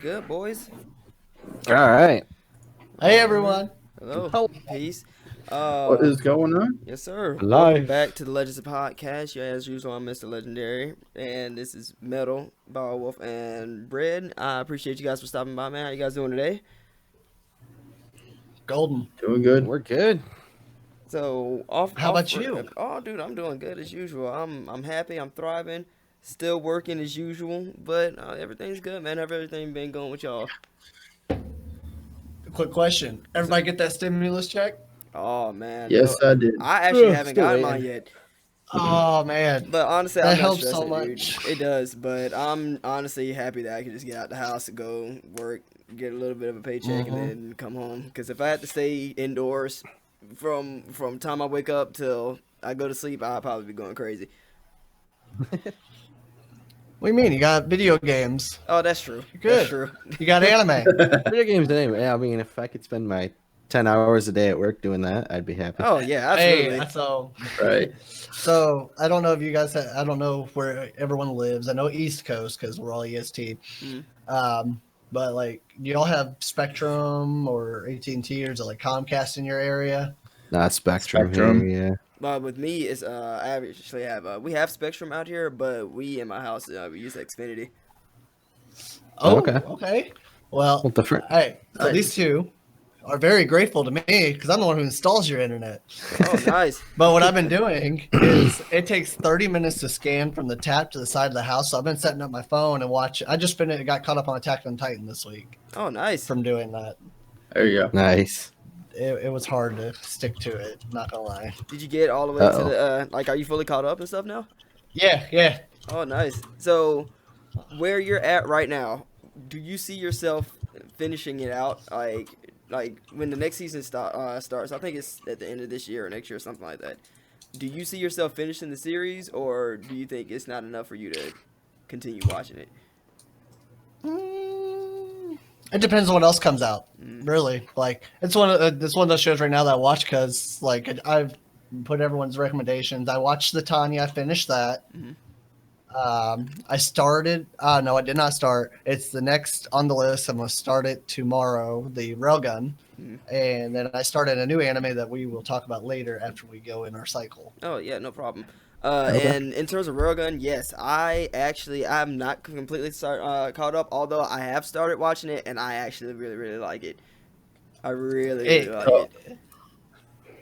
Good, boys. All right. Hey everyone. Hello. Oh, Peace. What Uh, is going on? yes, sir. Welcome life. back to the Legends of Podcast. Yeah, as usual, I'm Mr. Legendary, and this is Metal, Wolf, and Bread. I appreciate you guys for stopping by, man. How you guys doing today? Golden. Doing good. We're good. So off. How about you? Oh, dude, I'm doing good as usual. I'm happy. I'm thriving. Still working as usual, but everything's good, man. How everything been going with y'all? Quick question. Everybody get that stimulus check? Oh man, Yes, no, I did. I actually Ugh, haven't still gotten waiting. mine yet. Oh man. But honestly, I'm That not helps so stressing, dude. much. It does, but I'm honestly happy that I can just get out the house and go work, get a little bit of a paycheck, and then come home. Because if I had to stay indoors from time I wake up till I go to sleep, I'd probably be going crazy. What do you mean? You got video games. Oh, that's true. Good. That's true. You got anime. Video games anyway. I mean, if I could spend my 10 hours a day at work doing that, I'd be happy. Oh yeah, absolutely. Hey, so Right. I don't know if you guys I don't know where everyone lives. I know East Coast because we're all EST. Mhm. But like, do y'all have Spectrum or AT&T, or is it like Comcast in your area? Not Spectrum, Spectrum. here, yeah. But with me, it's I actually have we have Spectrum out here, but we in my house we use Xfinity. Oh, Okay. okay. Well, Well, different. hey, so these two are very grateful to me because I'm the one who installs your internet. Oh, nice. But what I've been doing is it takes 30 minutes to scan from the tap to the side of the house. So I've been setting up my phone and watch. I just got caught up on Attack on Titan this week Oh, nice. from doing that. There you go. Nice. It was hard to stick to it. Not gonna lie. Did you get all the way to the like? Are you fully caught up and stuff now? Yeah. Oh, nice. So, where you're at right now, do you see yourself finishing it out? Like when the next season starts, I think it's at the end of this year or next year or something like that. Do you see yourself finishing the series, or do you think it's not enough for you to continue watching it? It depends on what else comes out. Really, like it's one of those shows right now that I watch because like I've put everyone's recommendations. I watched the Tanya. I finished that. Mhm. I started. No, I did not start. It's the next on the list. I'm gonna start it tomorrow. The Railgun, and then I started a new anime that we will talk about later after we go in our cycle. Oh yeah, no problem. Okay. And in terms of Railgun, yes, I'm not completely caught up. Although I have started watching it, and I actually really like it. I really like it.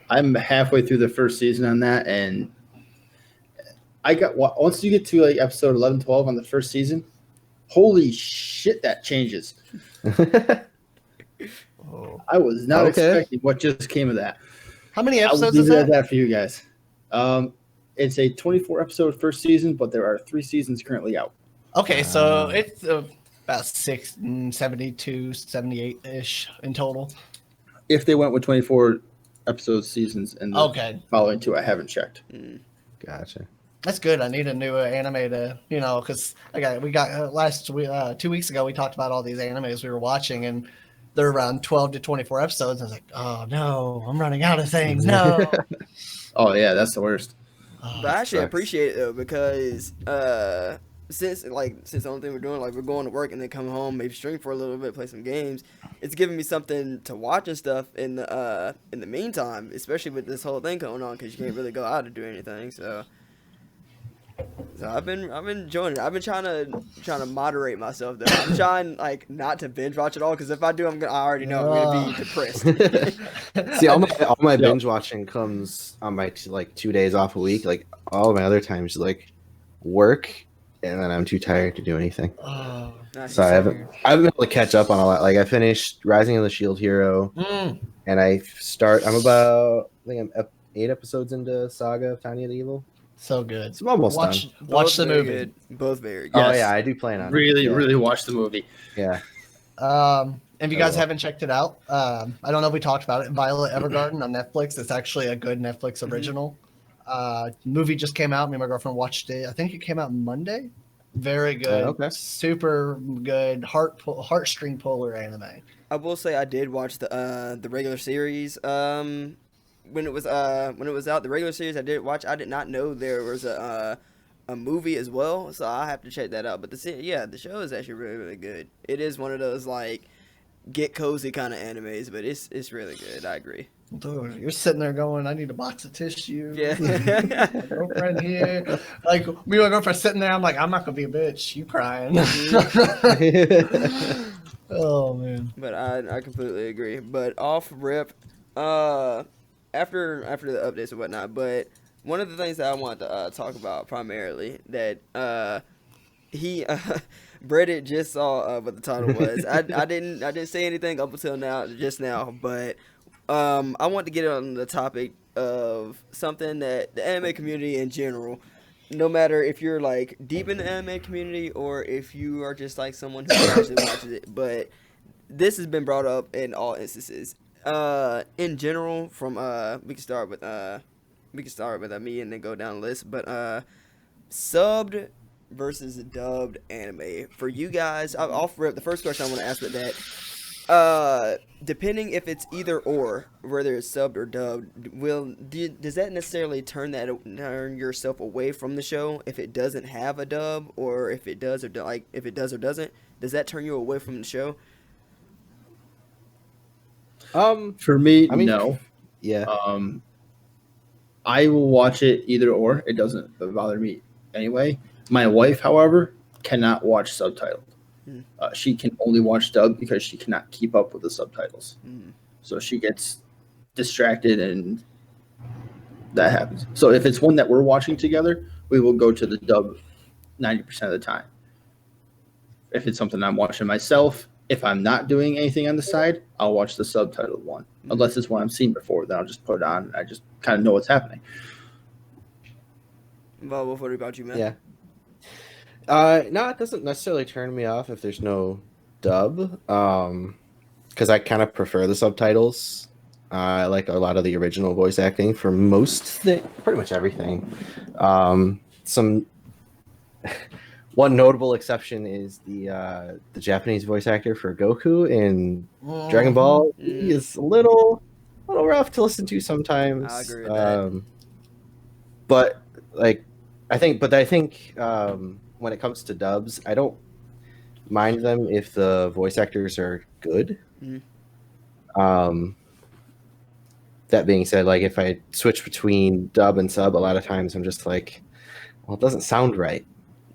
I'm halfway through the first season on that, and I got once you get to like episode 11, 12 on the first season, holy shit, that changes. Oh. I was not Okay. expecting what just came of that. How many I will episodes leave is it at that? that for you guys. It's a 24 episode first season, but there are 3 seasons currently out. Okay, so it's about 72, 78 ish in total. If they went with 24 episode seasons and the Okay. following 2, I haven't checked. Gotcha. That's good. I need a new anime to, because we got last 2 weeks ago we talked about all these animes we were watching, and they're around 12 to 24 episodes. I was like, oh no, I'm running out of things. No. Oh yeah, that's the worst. Oh, But I actually sucks. appreciate it though because since the only thing we're doing like we're going to work and then come home, maybe stream for a little bit, play some games, it's giving me something to watch and stuff in the meantime, especially with this whole thing going on because you can't really go out to do anything. So I've been enjoying it. I've been trying to moderate myself though. I'm trying like not to binge watch it all because if I do, I already know I'm gonna be depressed. See, all my binge watching comes on my like 2 days off a week. Like all of my other times, like work, and then I'm too tired to do anything. oh. Nice. So I haven't been able to catch up on a lot. Like I finished Rising of the Shield Hero, Mm. and I'm about 8 episodes into Saga of Tiny and Evil. So good. It's almost Watch done. Both the very movie. good. Both very good. Oh Yes. yeah, I do plan on it. Really, Yeah. really watch the movie. Yeah. If you guys will. haven't checked it out, I don't know if we talked about it. Violet Evergarden on Netflix. It's actually a good Netflix original. Movie just came out. Me and my girlfriend watched it. I think it came out Monday. Very good. Okay. Super good. Heartstring puller anime. I will say I did watch the regular series when it was out. The regular series I did watch. I did not know there was a a movie as well, so I have to check that out. But the show is actually really really good. It is one of those like get cozy kind of animes, but it's really good. I agree. Dude, you're sitting there going, I need a box of tissue. Yeah. My girlfriend here. Like, me and my girlfriend sitting there, I'm like, I'm not going to be a bitch. You crying. Oh, man. But I completely agree. But off rip, after the updates and whatnot, but one of the things that I want to talk about primarily that Reddit just saw what the title was. I didn't say anything up until just now, but I want to get on the topic of something that the anime community in general, no matter if you're like deep in the anime community or if you are just like someone who actually watches it, but this has been brought up in all instances. In general, from we can start with me and then go down the list, but subbed versus dubbed anime for you guys. Off rip, the first question I want to ask with that. Depending if it's either or, whether it's subbed or dubbed, does that necessarily turn yourself away from the show if it doesn't have a dub, or if it does or doesn't? Does that turn you away from the show? For me, I mean, no. Yeah. I will watch it either or. It doesn't bother me anyway. My wife, however, cannot watch subtitled. She can only watch dub because she cannot keep up with the subtitles. So she gets distracted and that happens. So if it's one that we're watching together, we will go to the dub 90% of the time. If it's something I'm watching myself, if I'm not doing anything on the side, I'll watch the subtitled one. Unless it's one I've seen before, then I'll just put it on and I just kind of know what's happening. Well, what about you, man? Yeah. No, it doesn't necessarily turn me off if there's no dub, because I kind of prefer the subtitles. I like a lot of the original voice acting for pretty much everything. Some one notable exception is the Japanese voice actor for Goku in Dragon Ball. He is a little rough to listen to sometimes. I agree with that. But I think when it comes to dubs, I don't mind them if the voice actors are good. That being said, like if I switch between dub and sub, a lot of times I'm just like, well, it doesn't sound right.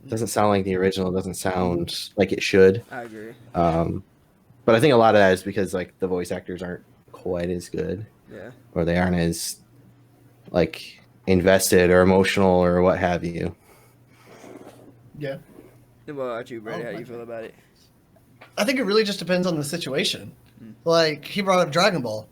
It doesn't sound like the original. It doesn't sound like it should. I agree. But I think a lot of that is because like the voice actors aren't quite as good. Yeah. Or they aren't as like invested or emotional or what have you. Yeah. What about you, Brady? How do you feel about it? I think it really just depends on the situation. Like, he brought up Dragon Ball.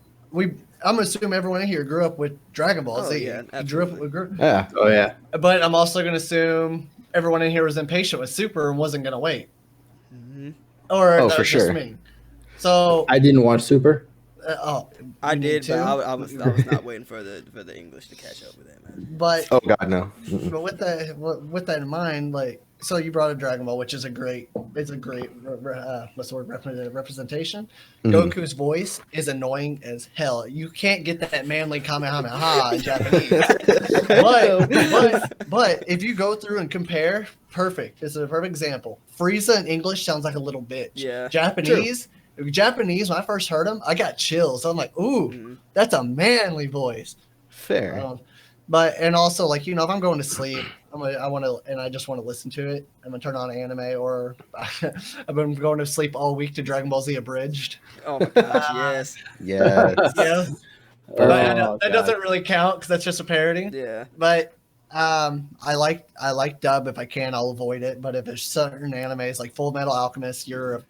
I'm assuming everyone in here grew up with Dragon Ball Z. Yeah, Yeah. Oh, yeah. But I'm also going to assume everyone in here was impatient with Super and wasn't going to wait. Or Oh, that for was just sure. me. So I didn't watch Super. I you did, need but to? I was not waiting for the English to catch up with that, man. But Oh God, no. but with that in mind, like, so you brought up Dragon Ball, which is a great what's the word, representation. Goku's voice is annoying as hell. You can't get that manly kamehameha in Japanese. but if you go through and compare, perfect. This is a perfect example. Frieza in English sounds like a little bitch. Yeah. Japanese, when I first heard him, I got chills. I'm like, ooh, that's a manly voice. Fair. And also, like, if I'm going to sleep, I just want to listen to it, I'm gonna turn on anime, or I've been going to sleep all week to Dragon Ball Z Abridged. Oh my gosh, yes. Yeah. Yeah, but I know, that doesn't really count because that's just a parody. Yeah. But I like dub. If I can, I'll avoid it. But if there's certain animes like Full Metal Alchemist, you're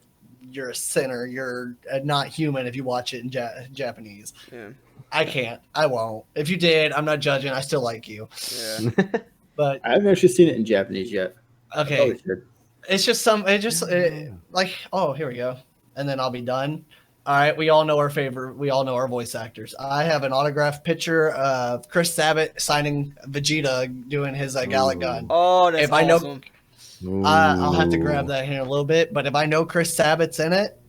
a sinner. You're not human if you watch it in Japanese. Yeah. I can't. I won't. If you did, I'm not judging. I still like you. Yeah. But I haven't actually seen it in Japanese yet. okay, it's just like, oh, here we go, and then I'll be done. All right, we all know our voice actors. I have an autographed picture of Chris Sabat signing Vegeta doing his Gallic Gun. Oh, that's If I know- awesome. I'll have to grab that here in a little bit, but if I know Chris Sabat's in it,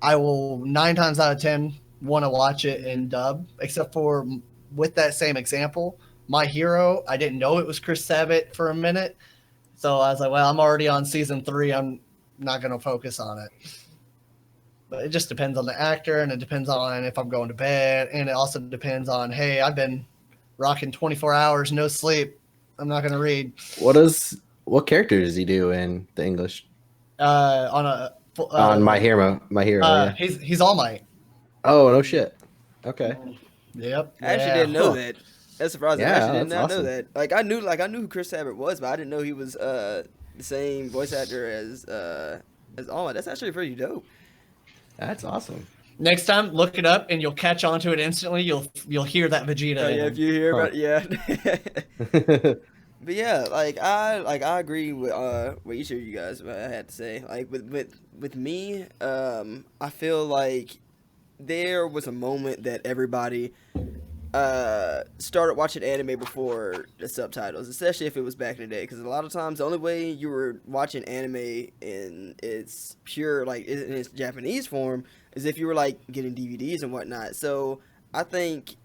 I will 9 times out of 10 want to watch it in dub, except for with that same example, My Hero, I didn't know it was Chris Sabat for a minute, So I was like, well, I'm already on season 3. I'm not going to focus on it. But it just depends on the actor, and it depends on if I'm going to bed, and it also depends on, hey, I've been rocking 24 hours, no sleep. I'm not going to read. What character does he do in the English? On My Hero, yeah. He's All Might. Oh, no shit. Okay. Yep. I actually didn't know Huh. that. That's surprising. I Yeah, actually did that's not know awesome. that. Like I knew who Chris Sabat was, but I didn't know he was the same voice actor as Alma. That's actually pretty dope. That's awesome. Next time, look it up, and you'll catch on to it instantly. You'll hear that Vegeta. Oh yeah, if you hear Huh. about But yeah, I agree with what each of you guys had to say. Like with me, I feel like there was a moment that everybody started watching anime before the subtitles, especially if it was back in the day. Because a lot of times, the only way you were watching anime in its pure, like in its Japanese form, is if you were like getting DVDs and whatnot. So I think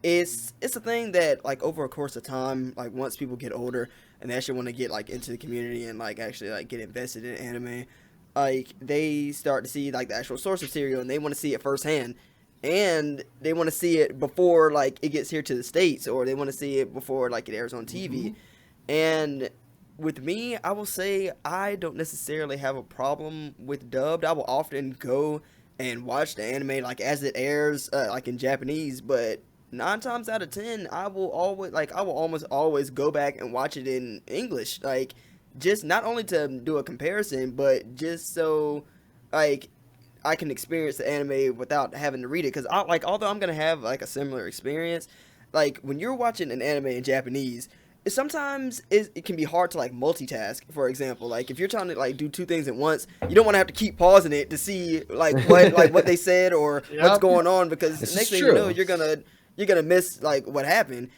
it's a thing that like over a course of time, like once people get older and they actually want to get like into the community and like actually like get invested in anime, like they start to see like the actual source material and they want to see it firsthand, and they want to see it before like it gets here to the States, or they want to see it before like it airs on TV. And with me, I will say I don't necessarily have a problem with dubbed. I will often go and watch the anime like as it airs, like in Japanese, but 9 times out of 10, I will almost always go back and watch it in English, like just not only to do a comparison, but just so like I can experience the anime without having to read it. Because although I'm gonna have like a similar experience, like when you're watching an anime in Japanese, sometimes it can be hard to like multitask. For example, like if you're trying to like do two things at once, you don't want to have to keep pausing it to see like what they said or what's going on, because This next is thing true. you know, you're gonna miss like what happened.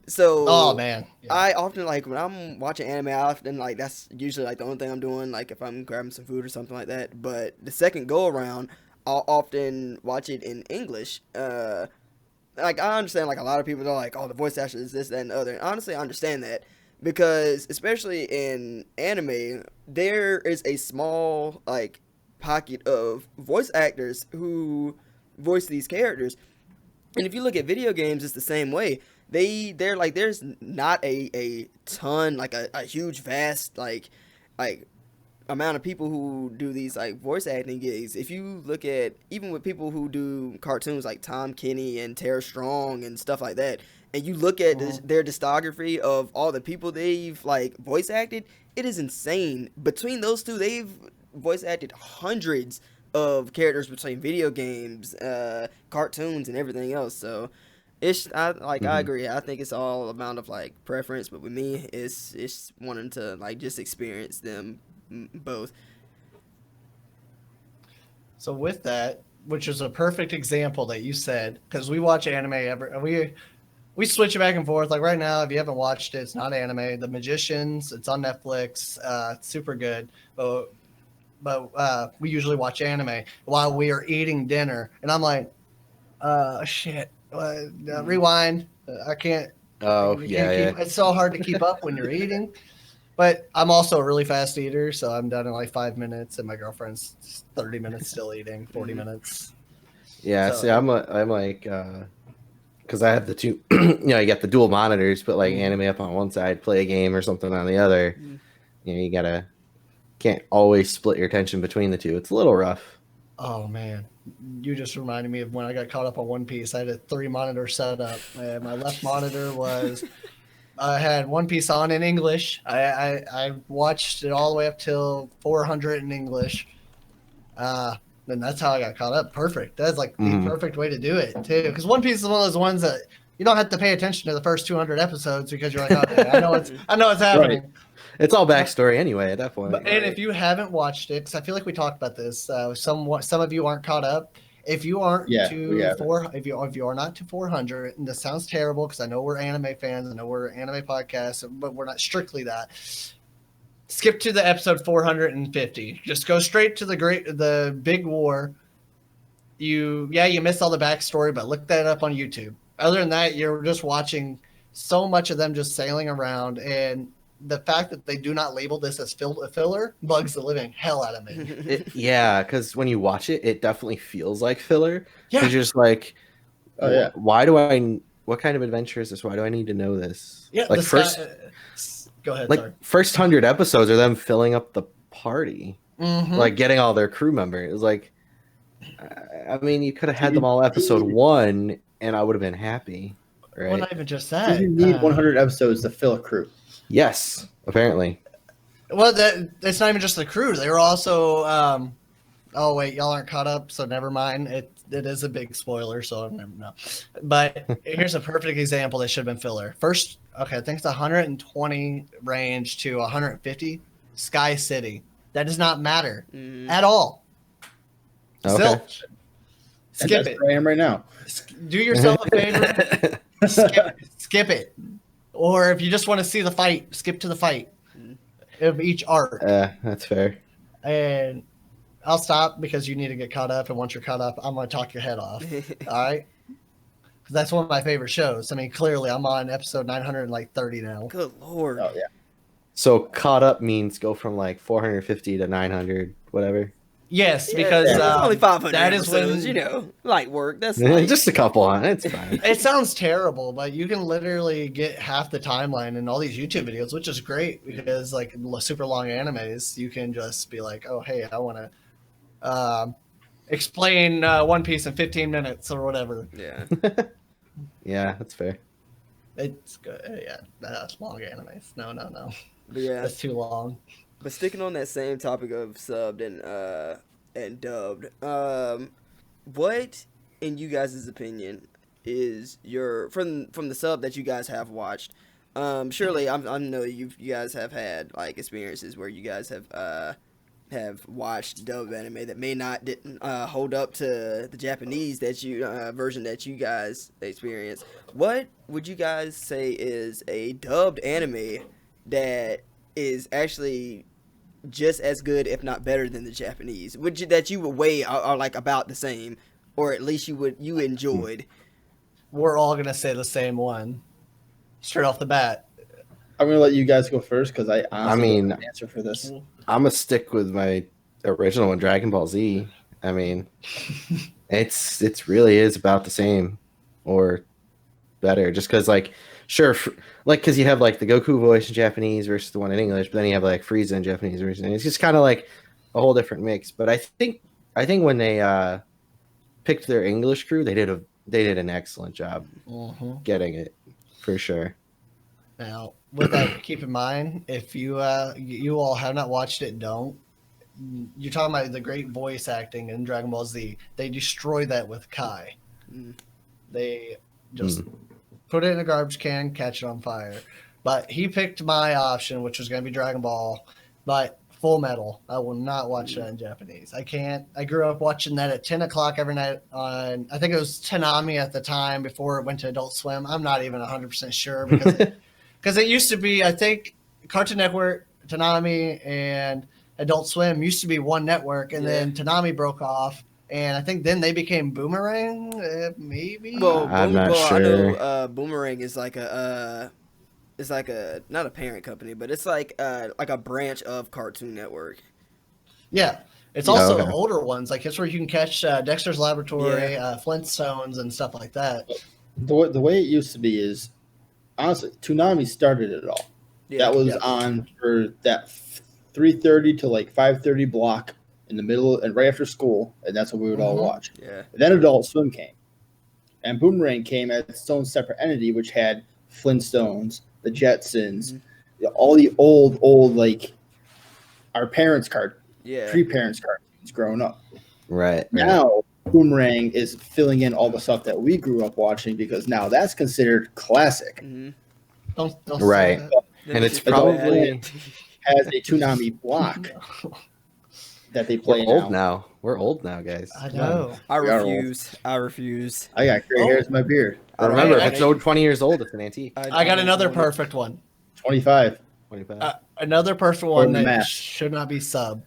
So Oh man. Yeah. I often like when I'm watching anime, I often like that's usually like the only thing I'm doing, like if I'm grabbing some food or something like that. But the second go around, I'll often watch it in English. Like I understand like a lot of people are like, oh, the voice actor is this, that, and the other. And honestly, I understand that, because especially in anime, there is a small like pocket of voice actors who voice these characters. And if you look at video games, it's the same way. They're like there's not a ton, like a huge vast like amount of people who do these like voice acting gigs. If you look at even with people who do cartoons like Tom Kenny and Tara Strong and stuff like that, and you look at their discography of all the people they've like voice acted, it is insane. Between those two, they've voice acted hundreds of characters between video games, cartoons, and everything else. So I agree. I think it's all amount of like preference, but with me, it's wanting to like just experience them both. So with that, which is a perfect example that you said, because we watch anime we switch it back and forth. Like right now, if you haven't watched it, it's not anime. The Magicians, it's on Netflix. It's super good. But we usually watch anime while we are eating dinner, and I'm like, shit. Rewind. I can't. Oh, yeah. It's so hard to keep up when you're eating. But I'm also a really fast eater, so I'm done in like 5 minutes, and my girlfriend's 30 minutes still eating, 40 minutes. Yeah, So- see, I'm like, because I have the two, you got the dual monitors, put like anime up on one side, play a game or something on the other. You can't always split your attention between the two. It's a little rough. Oh man, you just reminded me of when I got caught up on One Piece. I had a 3-monitor setup, and my left monitor was. I had One Piece on in English. I watched it all the way up till 400 in English. And that's how I got caught up. Perfect. That's like the perfect way to do it too. Because One Piece is one of those ones that you don't have to pay attention to the first 200 episodes because you're like, okay, I know what's happening. Right. It's all backstory anyway at that point. And if you haven't watched it, because I feel like we talked about this, some of you aren't caught up. If you aren't if you are not to 400, and this sounds terrible because I know we're anime fans, I know we're an anime podcast, but we're not strictly that. Skip to the episode 450. Just go straight to the big war. You missed all the backstory, but look that up on YouTube. Other than that, you're just watching so much of them just sailing around, and the fact that they do not label this as filler bugs the living hell out of me. Yeah, because when you watch it, it definitely feels like filler. Yeah. Because you're just like, Oh, yeah. why do I? What kind of adventure is this? Why do I need to know this? Yeah, like this first, guy, go ahead. like Sorry. first 100 episodes are them filling up the party, Mhm. like getting all their crew members. It was like, I mean, you could have had them all episode 1, and I would have been happy, right? Well, not even just Do that. you need 100 episodes to fill a crew? Yes, apparently. Well, it's not even just the crew. They were also. Oh wait, y'all aren't caught up, so never mind. It is a big spoiler, so never know. But here's a perfect example that should have been filler. First, okay, I think it's 120 range to 150 Sky City. That does not matter at all. Okay. Zilch. And Skip that's it. where I am right now. Do yourself a favor. Skip it. Or if you just want to see the fight, skip to the fight of each arc. That's fair. And I'll stop because you need to get caught up. And once you're caught up, I'm going to talk your head off. All right? Because that's one of my favorite shows. I mean, clearly, I'm on episode 930 now. Good lord. Oh, yeah. So caught up means go from like 450 to 900, whatever. Yes, Yeah, because it's only 500 that is episodes, when light work. That's light. Just a couple on it's fine. it sounds terrible, but you can literally get half the timeline in all these YouTube videos, which is great because like super long animes, you can just be like, oh, hey, I want to explain One Piece in 15 minutes or whatever. Yeah. Yeah, that's fair. It's good. Yeah, that's long animes. No. But yeah. That's too long. But sticking on that same topic of subbed and dubbed, what, in you guys' opinion, is your from the sub that you guys have watched? Surely I know you guys have had like experiences where you guys have watched dubbed anime that may not didn't hold up to the Japanese that you version that you guys experienced. What would you guys say is a dubbed anime that is actually just as good, if not better, than the Japanese? That you would weigh are like about the same, or at least you enjoyed? We're all gonna say the same one, straight off the bat. I'm going to let you guys go first because I honestly mean, don't have an answer for this. I'm gonna stick with my original one, Dragon Ball Z. I mean, it's really is about the same or better, just because like sure, like because you have like the Goku voice in Japanese versus the one in English, but then you have like Frieza in Japanese version. It's just kind of like a whole different mix. But I think when they picked their English crew, they did an excellent job getting it for sure. Now, with that, keep in mind, if you all have not watched it, don't. You're talking about the great voice acting in Dragon Ball Z. They destroy that with Kai. They just put it in a garbage can, catch it on fire. But he picked my option, which was going to be Dragon Ball, but Full Metal. I will not watch that in Japanese. I can't. I grew up watching that at 10 o'clock every night on, I think it was Tanami at the time before it went to Adult Swim. I'm not even 100% sure because it used to be, I think, Cartoon Network, Tanami, and Adult Swim used to be one network, and then Tanami broke off. And I think then they became Boomerang, maybe. I'm not sure. I know Boomerang is like it's like not a parent company, but it's like a branch of Cartoon Network. Yeah, it's also older ones. Like it's where you can catch Dexter's Laboratory, Flintstones, and stuff like that. The way it used to be is, honestly, Toonami started it all. Yeah, that was on for that 3:30 to like 5:30 block in the middle and right after school, and that's what we would all watch. Yeah. And then Adult Swim came, and Boomerang came as its own separate entity, which had Flintstones, the Jetsons, all the old like our parents' pre-parents cartoons growing up. Right. Now Boomerang is filling in all the stuff that we grew up watching because now that's considered classic. Don't right. And it's probably has a Toonami block that they play now. We're old now, guys. I know. I refuse. I got gray hairs in my beard. Remember, if it's over 20 years old, it's an antique. I got another perfect one. 25. Another perfect one that should not be sub.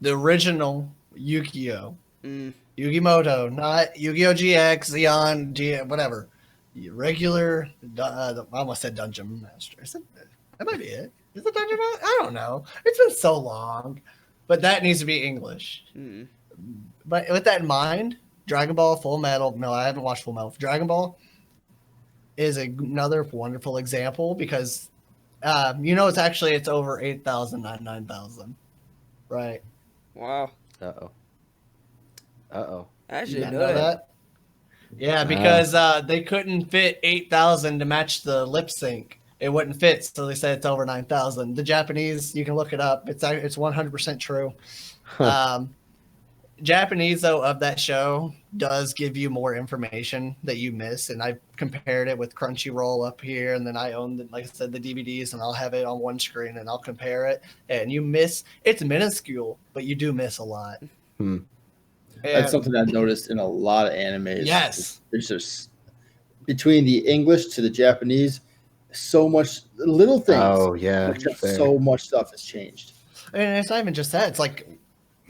The original Yu-Gi-Oh! Yu-Gi-Moto, not Yu-Gi-Oh! GX, Xeon, whatever. Regular, I almost said Dungeon Master. That might be it. Is it Dragon Ball? I don't know. It's been so long, but that needs to be English. Mm. But with that in mind, Dragon Ball, Full Metal. No, I haven't watched Full Metal. Dragon Ball is another wonderful example because it's over 8,000, not 9,000, right? Wow. Uh-oh. Uh-oh. I actually You didn't didn't know that. Yeah, because they couldn't fit 8,000 to match the lip sync. It wouldn't fit, so they said it's over 9,000. The Japanese, you can look it up. It's 100% true. Japanese, though, of that show does give you more information that you miss. And I compared it with Crunchyroll up here. And then I own, like I said, the DVDs, and I'll have it on one screen and I'll compare it. And you miss, it's minuscule, but you do miss a lot. Hmm. That's something I've noticed in a lot of animes. Yes. There's just between the English to the Japanese, so much little things. Oh, yeah. But just fair. so much stuff has changed. And it's not even just that. It's like,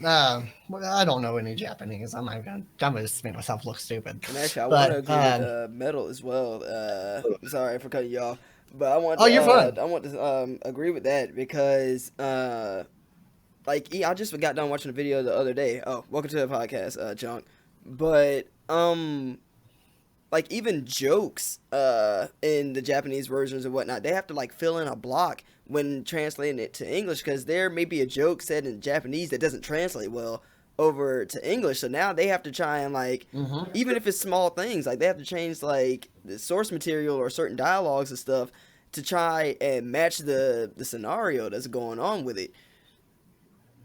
well, I don't know any Japanese. I'm gonna just make myself look stupid. And actually, I But, want to agree with Metal as well. Sorry for cutting you off, but I want. Oh, you're fine. I want to agree with that because, I just got done watching a video the other day. Oh, welcome to the podcast, Junk. But even jokes in the Japanese versions and whatnot, they have to fill in a block when translating it to English because there may be a joke said in Japanese that doesn't translate well over to English. So now they have to try and even if it's small things, they have to change the source material or certain dialogues and stuff to try and match the scenario that's going on with it.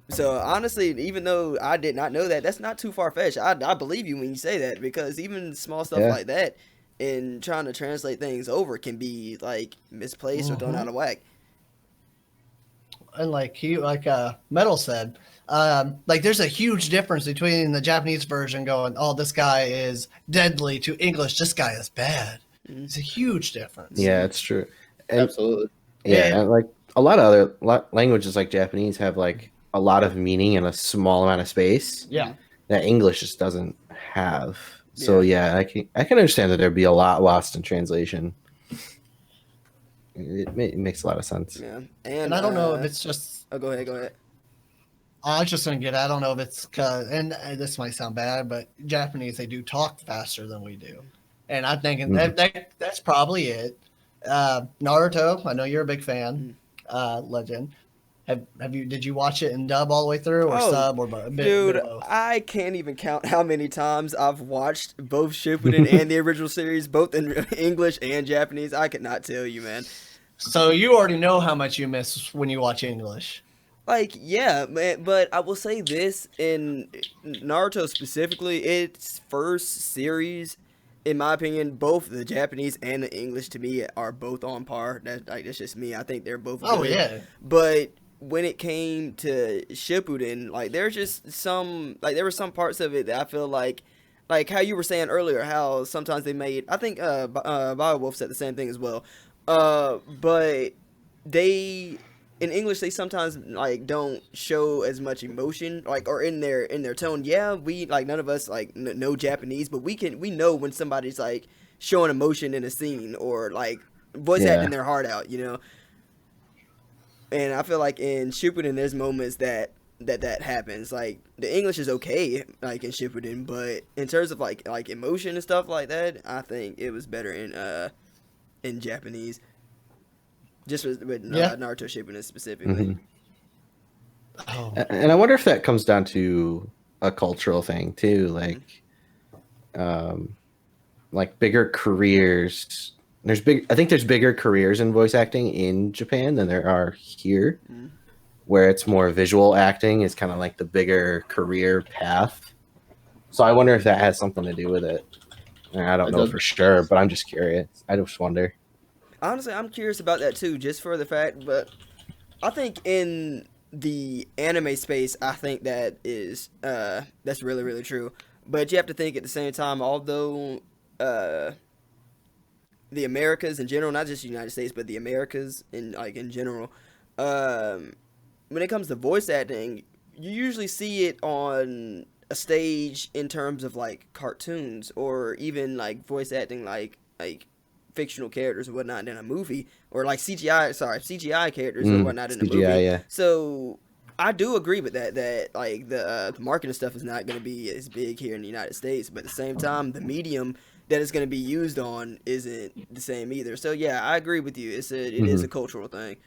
So honestly, even though I did not know that, that's not too far-fetched. I believe you when you say that because even small stuff like that in trying to translate things over can be misplaced or thrown out of whack. And Metal said, there's a huge difference between the Japanese version going, oh, this guy is deadly, to English, this guy is bad. It's a huge difference. Yeah, it's true. And, Absolutely. yeah, and a lot of other languages like Japanese have a lot of meaning in a small amount of space. Yeah. That English just doesn't have. So I can understand that there'd be a lot lost in translation. It makes a lot of sense. Yeah, and I don't know if it's just. Oh, go ahead. I was just gonna get. I don't know if it's and this might sound bad, but Japanese, they do talk faster than we do, and I'm thinking that's probably it. Naruto, I know you're a big fan. Legend. Did you watch it in dub all the way through or sub or both? Dude, I can't even count how many times I've watched both Shippuden and the original series, both in English and Japanese. I could not tell you, man. So you already know how much you miss when you watch English. Yeah, man, but I will say this, in Naruto specifically, its first series, in my opinion, both the Japanese and the English to me are both on par. That's just me. I think they're both good. Oh, yeah. But when it came to Shippuden, there's just some, there were some parts of it that I feel like how you were saying earlier, how sometimes they made, I think Biowolf said the same thing as well, but they, in English, they sometimes don't show as much emotion, or in their tone. Yeah, we none of us know Japanese, but we know when somebody's showing emotion in a scene or voice acting their heart out, And I feel like in Shippuden, there's moments that happens. The English is okay, in Shippuden, but in terms of emotion and stuff like that, I think it was better in Japanese. Just with Naruto Shippuden specifically. Oh. And I wonder if that comes down to a cultural thing too, bigger careers. I think there's bigger careers in voice acting in Japan than there are here, where it's more visual acting is kind of the bigger career path. So I wonder if that has something to do with it. I don't know for sure, but I'm just curious. I just wonder. Honestly, I'm curious about that too, just for the fact, but I think in the anime space, I think that is that's really, really true. But you have to think at the same time, although the Americas in general, not just the United States, but the Americas in general, when it comes to voice acting, you usually see it on a stage in terms of cartoons or even voice acting fictional characters and whatnot in a movie, or like CGI characters or whatnot in a movie. Yeah. So I do agree with that. That like the marketing stuff is not going to be as big here in the United States, but at the same time, the medium that it's going to be used on isn't the same either. So yeah, I agree with you. It is a cultural thing.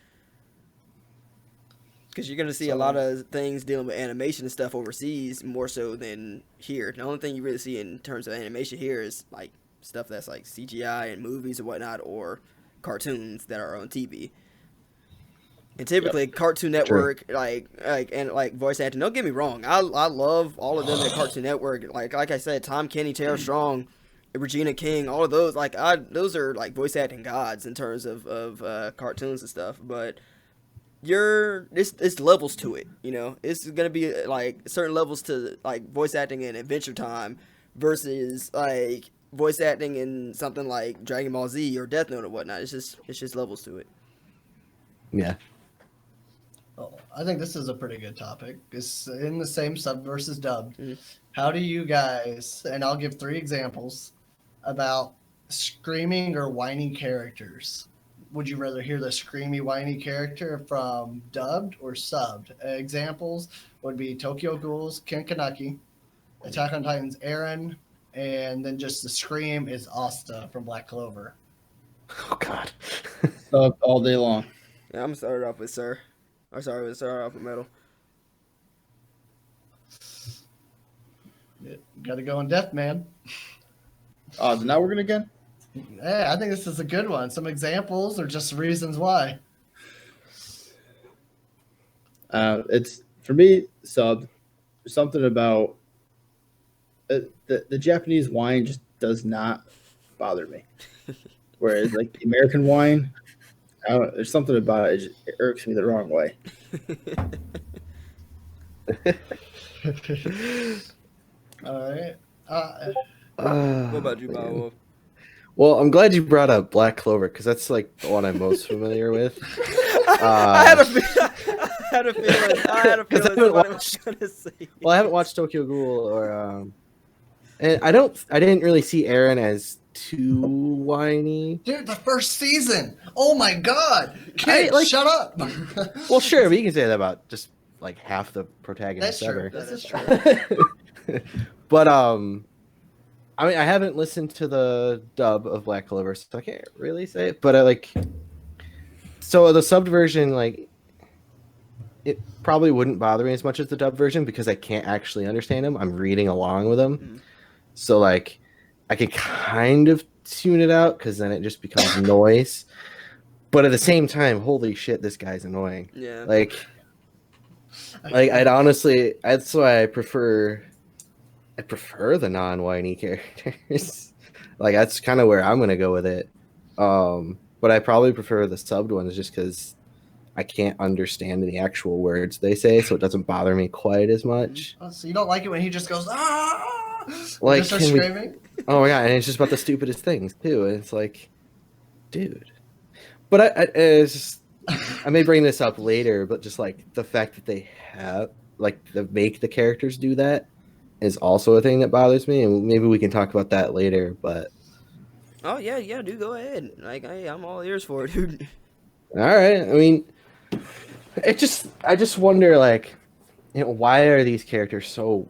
Because you're going to see a lot of things dealing with animation and stuff overseas more so than here. The only thing you really see in terms of animation here is like stuff that's like CGI and movies or whatnot, or cartoons that are on TV. And typically, Cartoon Network, like voice acting. Don't get me wrong, I love all of them at Cartoon Network. Like I said, Tom Kenny, Tara Strong, Regina King, all of those. Like those are like voice acting gods in terms of cartoons and stuff. But it's levels to it, you know. It's gonna be like certain levels to like voice acting in Adventure Time versus like voice acting in something like Dragon Ball Z or Death Note or whatnot. It's just levels to it. Yeah. Well, I think this is a pretty good topic. It's in the same sub versus dubbed. How do you guys, and I'll give 3 examples about screaming or whiny characters. Would you rather hear the screamy, whiny character from dubbed or subbed? Examples would be Tokyo Ghoul's Ken Kaneki, Attack on Titan's Eren, and then just the scream is Asta from Black Clover. Oh, God. All day long. Yeah, I'm gonna start it off with Sir. Or sorry, we'll start off with Metal. Yeah, got to go in depth, man. Is it not working again? Yeah, I think this is a good one. Some examples or just reasons why. It's for me sub. There's something about the Japanese wine just does not bother me, whereas like the American wine, there's something about it. It irks me the wrong way. All right. What about you, Bob Wolf? Well, I'm glad you brought up Black Clover because that's like the one I'm most familiar with. I had a feeling. I had a feeling somebody was gonna say. Well, I haven't watched Tokyo Ghoul or and I didn't really see Eren as too whiny. Dude, the first season. Oh my God. Kid, shut up. Well, sure, but you can say that about just like half the protagonists That's true. ever. This is true. But I mean, I haven't listened to the dub of Black Clover, so I can't really say it. But so the subbed version, like, it probably wouldn't bother me as much as the dub version because I can't actually understand them. I'm reading along with them, so like, I could kind of tune it out because then it just becomes noise. But at the same time, holy shit, this guy's annoying. Yeah. Like I'd honestly, that's why I prefer the non-whiny characters. Like that's kind of where I'm gonna go with it. But I probably prefer the subbed ones just because I can't understand the actual words they say, so it doesn't bother me quite as much. So you don't like it when he just goes Like, just starts screaming? Oh my God, and it's just about the stupidest things too. And it's like, dude. But it's just, I may bring this up later, but just like the fact that they have make the characters do that is also a thing that bothers me, and maybe we can talk about that later. But Oh yeah, dude, go ahead. Like, I'm all ears for it, dude. all right, I mean, I just wonder, like, you know, why are these characters so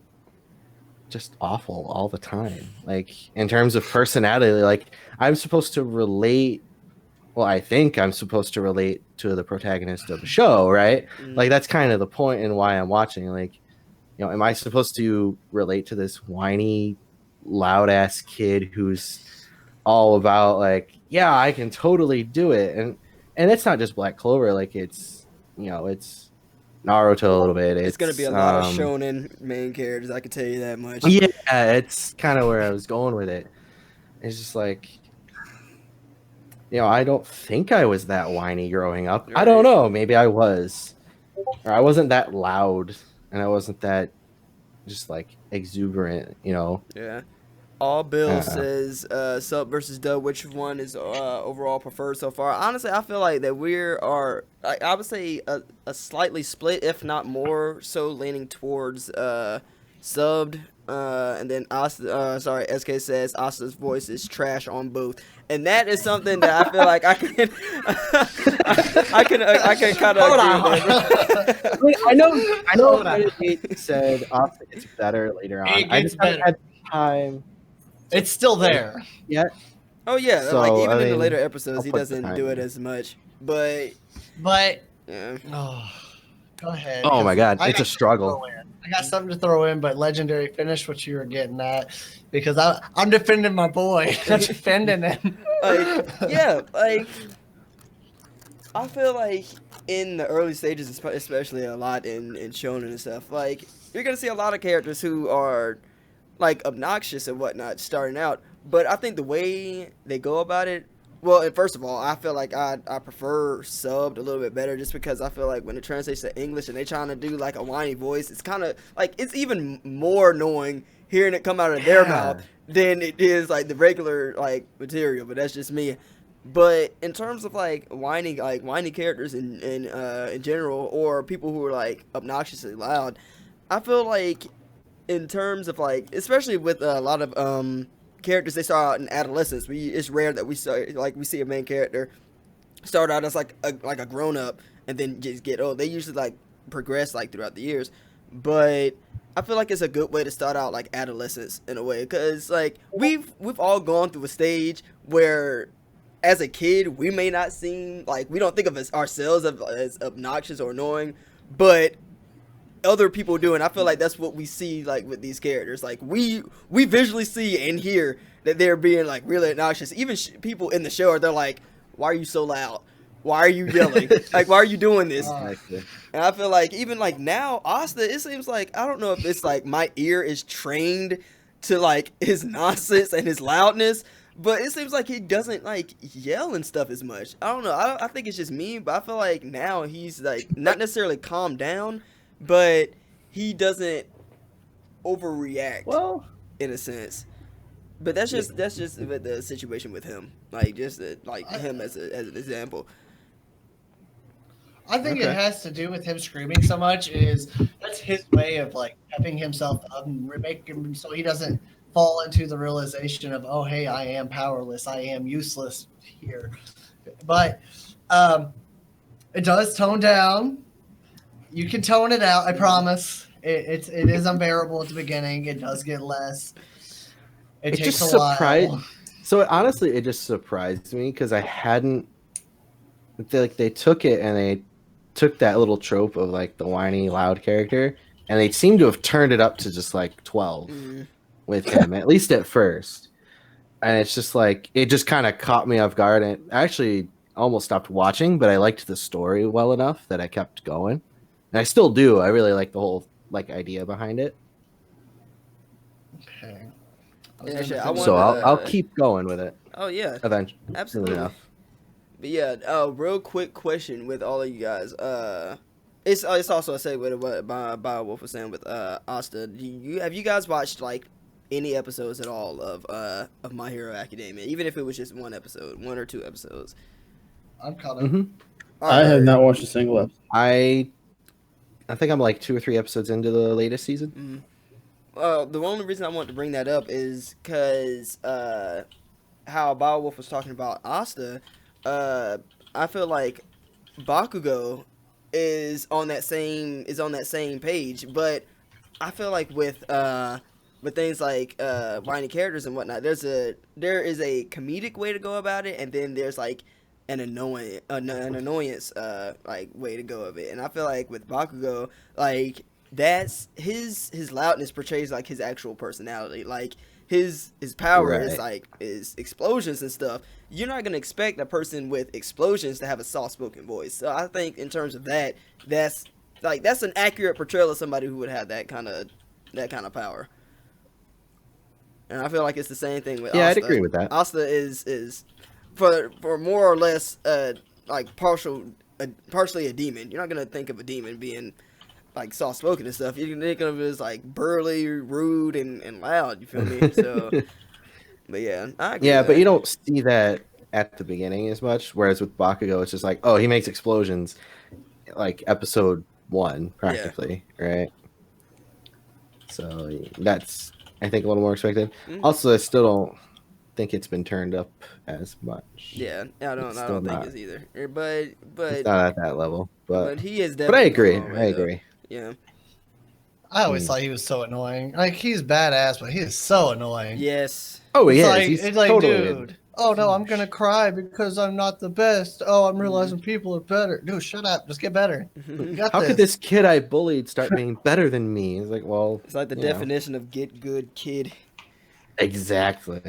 just awful all the time? Like, in terms of personality, like, I'm supposed to relate. Well, I think I'm supposed to relate to the protagonist of the show, right? Like, that's kind of the point and why I'm watching. Like, you know, am I supposed to relate to this whiny, loud ass kid who's all about like, yeah, I can totally do it, and it's not just Black Clover. Like, it's, you know, it's Naruto a little bit. It's gonna be a lot of shonen main characters. I can tell you that much. Yeah, it's kind of where I was going with it. It's just like, you know, I don't think I was that whiny growing up. Right. I don't know. Maybe I was, or I wasn't that loud, and I wasn't that just like exuberant. You know. Yeah. All Bill says sub versus dub. Which one is overall preferred so far? Honestly, I feel like that I would say a slightly split, if not more so, leaning towards subbed And then SK says Asta's voice is trash on both, and that is something that I feel like I can I can kind of agree with that. I know. Hold on. It said Asta gets better later on. It I gets just haven't better. had time It's still there. yet. Oh yeah, So, like even I in the mean, later episodes, I'll he put the doesn't time do it in. as much. But But yeah, go ahead. Oh my 'cause god, I it's a got struggle. I got something to throw in, but Legendary, finish what you were getting at because I'm defending my boy. I'm defending him. like yeah, like I feel like in the early stages, especially a lot in shonen and stuff, like you're gonna see a lot of characters who are like obnoxious and whatnot starting out. But I think the way they go about it, well, and first of all, I feel like I prefer subbed a little bit better just because I feel like when it translates to English and they trying to do like a whiny voice, it's kind of like it's even more annoying hearing it come out of their mouth than it is like the regular like material. But that's just me. But in terms of like whiny characters in general, or people who are like obnoxiously loud, I feel like in terms of like, especially with a lot of characters, they start out in adolescence. It's rare that we see a main character start out as like a grown up and then just get old. They usually like progress like throughout the years, but I feel like it's a good way to start out like adolescence in a way, because like we've all gone through a stage where as a kid we may not seem like, we don't think of ourselves as obnoxious or annoying, but other people do, and I feel like that's what we see like with these characters. Like we visually see and hear that they're being like really obnoxious. Even people in the show they're like, why are you so loud? Why are you yelling? Like, why are you doing this? And I feel like even like now, Asta, it seems like, I don't know if it's like my ear is trained to like his nonsense and his loudness, but it seems like he doesn't like yell and stuff as much. I don't know. I think it's just me, but I feel like now he's like not necessarily calmed down, but he doesn't overreact. Well, in a sense. But that's just the situation with him. Like just like him as an example. I think it has to do with him screaming so much. That's his way of like pepping himself up and making him so he doesn't fall into the realization of, oh hey, I am powerless, I am useless here. But it does tone down. You can tone it out, I promise. It is unbearable at the beginning. It does get less. It takes just a while. So honestly, it just surprised me because I hadn't. They took it and they took that little trope of like the whiny, loud character, and they seem to have turned it up to just like 12 with him, at least at first. And it's just like it just kind of caught me off guard, and I actually almost stopped watching, but I liked the story well enough that I kept going, and I still do. I really like the whole like idea behind it. Okay. Yeah, So I'll keep going with it. Oh yeah, Eventually, absolutely. enough. But yeah, real quick question with all of you guys. It's also a segue to what Wolf was saying with Asta. Have you guys watched like any episodes at all of My Hero Academia, even if it was just one or two episodes? I'm caught up. Mm-hmm. I have not watched a single episode. I think I'm like 2 or 3 episodes into the latest season. The only reason I wanted to bring that up is because how Wolf was talking about Asta. I feel like Bakugo is on that same page, but I feel like with things like whiny characters and whatnot, there is a comedic way to go about it, and then there's like an annoyance like way to go of it. And I feel like with Bakugo, like that's his loudness portrays like his actual personality. Like his power is explosions and stuff. You're not gonna expect a person with explosions to have a soft-spoken voice. So I think in terms of that's an accurate portrayal of somebody who would have that kind of power. And I feel like it's the same thing with Asta. I'd agree with that. Asta is for more or less like partially a demon. You're not gonna think of a demon being like soft spoken and stuff. You can think of it as like burly, rude, and loud. You feel me? So, but yeah, I agree with but that. you don't see that at the beginning as much. Whereas with Bakugo, it's just like, oh, he makes explosions, like episode 1 practically, right? So I think a little more expected. Mhm. Also, I still don't think it's been turned up as much. Yeah, I don't It's I still don't think not. it's either. But It's not at that level, but he has but I definitely come a agree. long I way though. agree. Yeah. I always Hmm. thought he was so annoying. Like he's badass, but he is so annoying. Yes. Oh, It's he is. like He's it's like, totally a dude. Oh no, I'm gonna douche. cry because I'm not the best. Oh, I'm Mhm. realizing people are better. Dude, shut up. Just get better. You got How could this. this kid I bullied start being better than me? It's like, well, It's like the you know, definition of get good kid. exactly.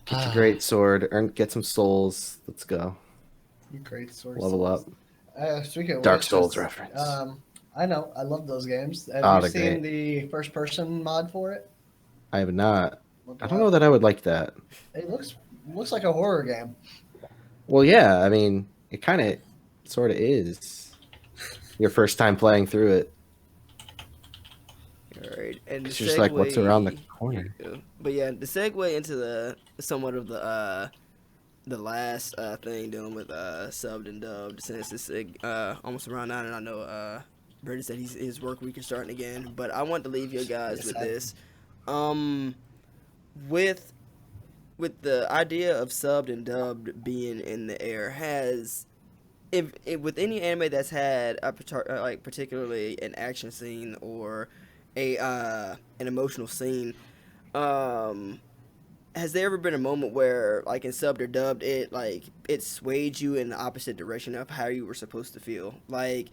Get your great sword, get some souls. Let's go. Great sword. Level up. Speaking of Dark which, Souls reference. I know I love those games. Have Oh, you they're seen great. the first person mod for it? I have not. Look I it don't know up. that I would like that. It looks like a horror game. Well, yeah, I mean, it kind of sort of is your first time playing through it. All right, and the It's just like, what's around the segue. Here corner? you go. But yeah, the segue into the somewhat of the last thing dealing with subbed and dubbed, since it's almost around 9, and I know Brady said his work week is starting again. But I want to leave you guys Yes, with I- this. Um, with the idea of subbed and dubbed being in the air, has if with any anime that's had like particularly an action scene or a an emotional scene, um has there ever been a moment where, like, in subbed or dubbed, it swayed you in the opposite direction of how you were supposed to feel? Like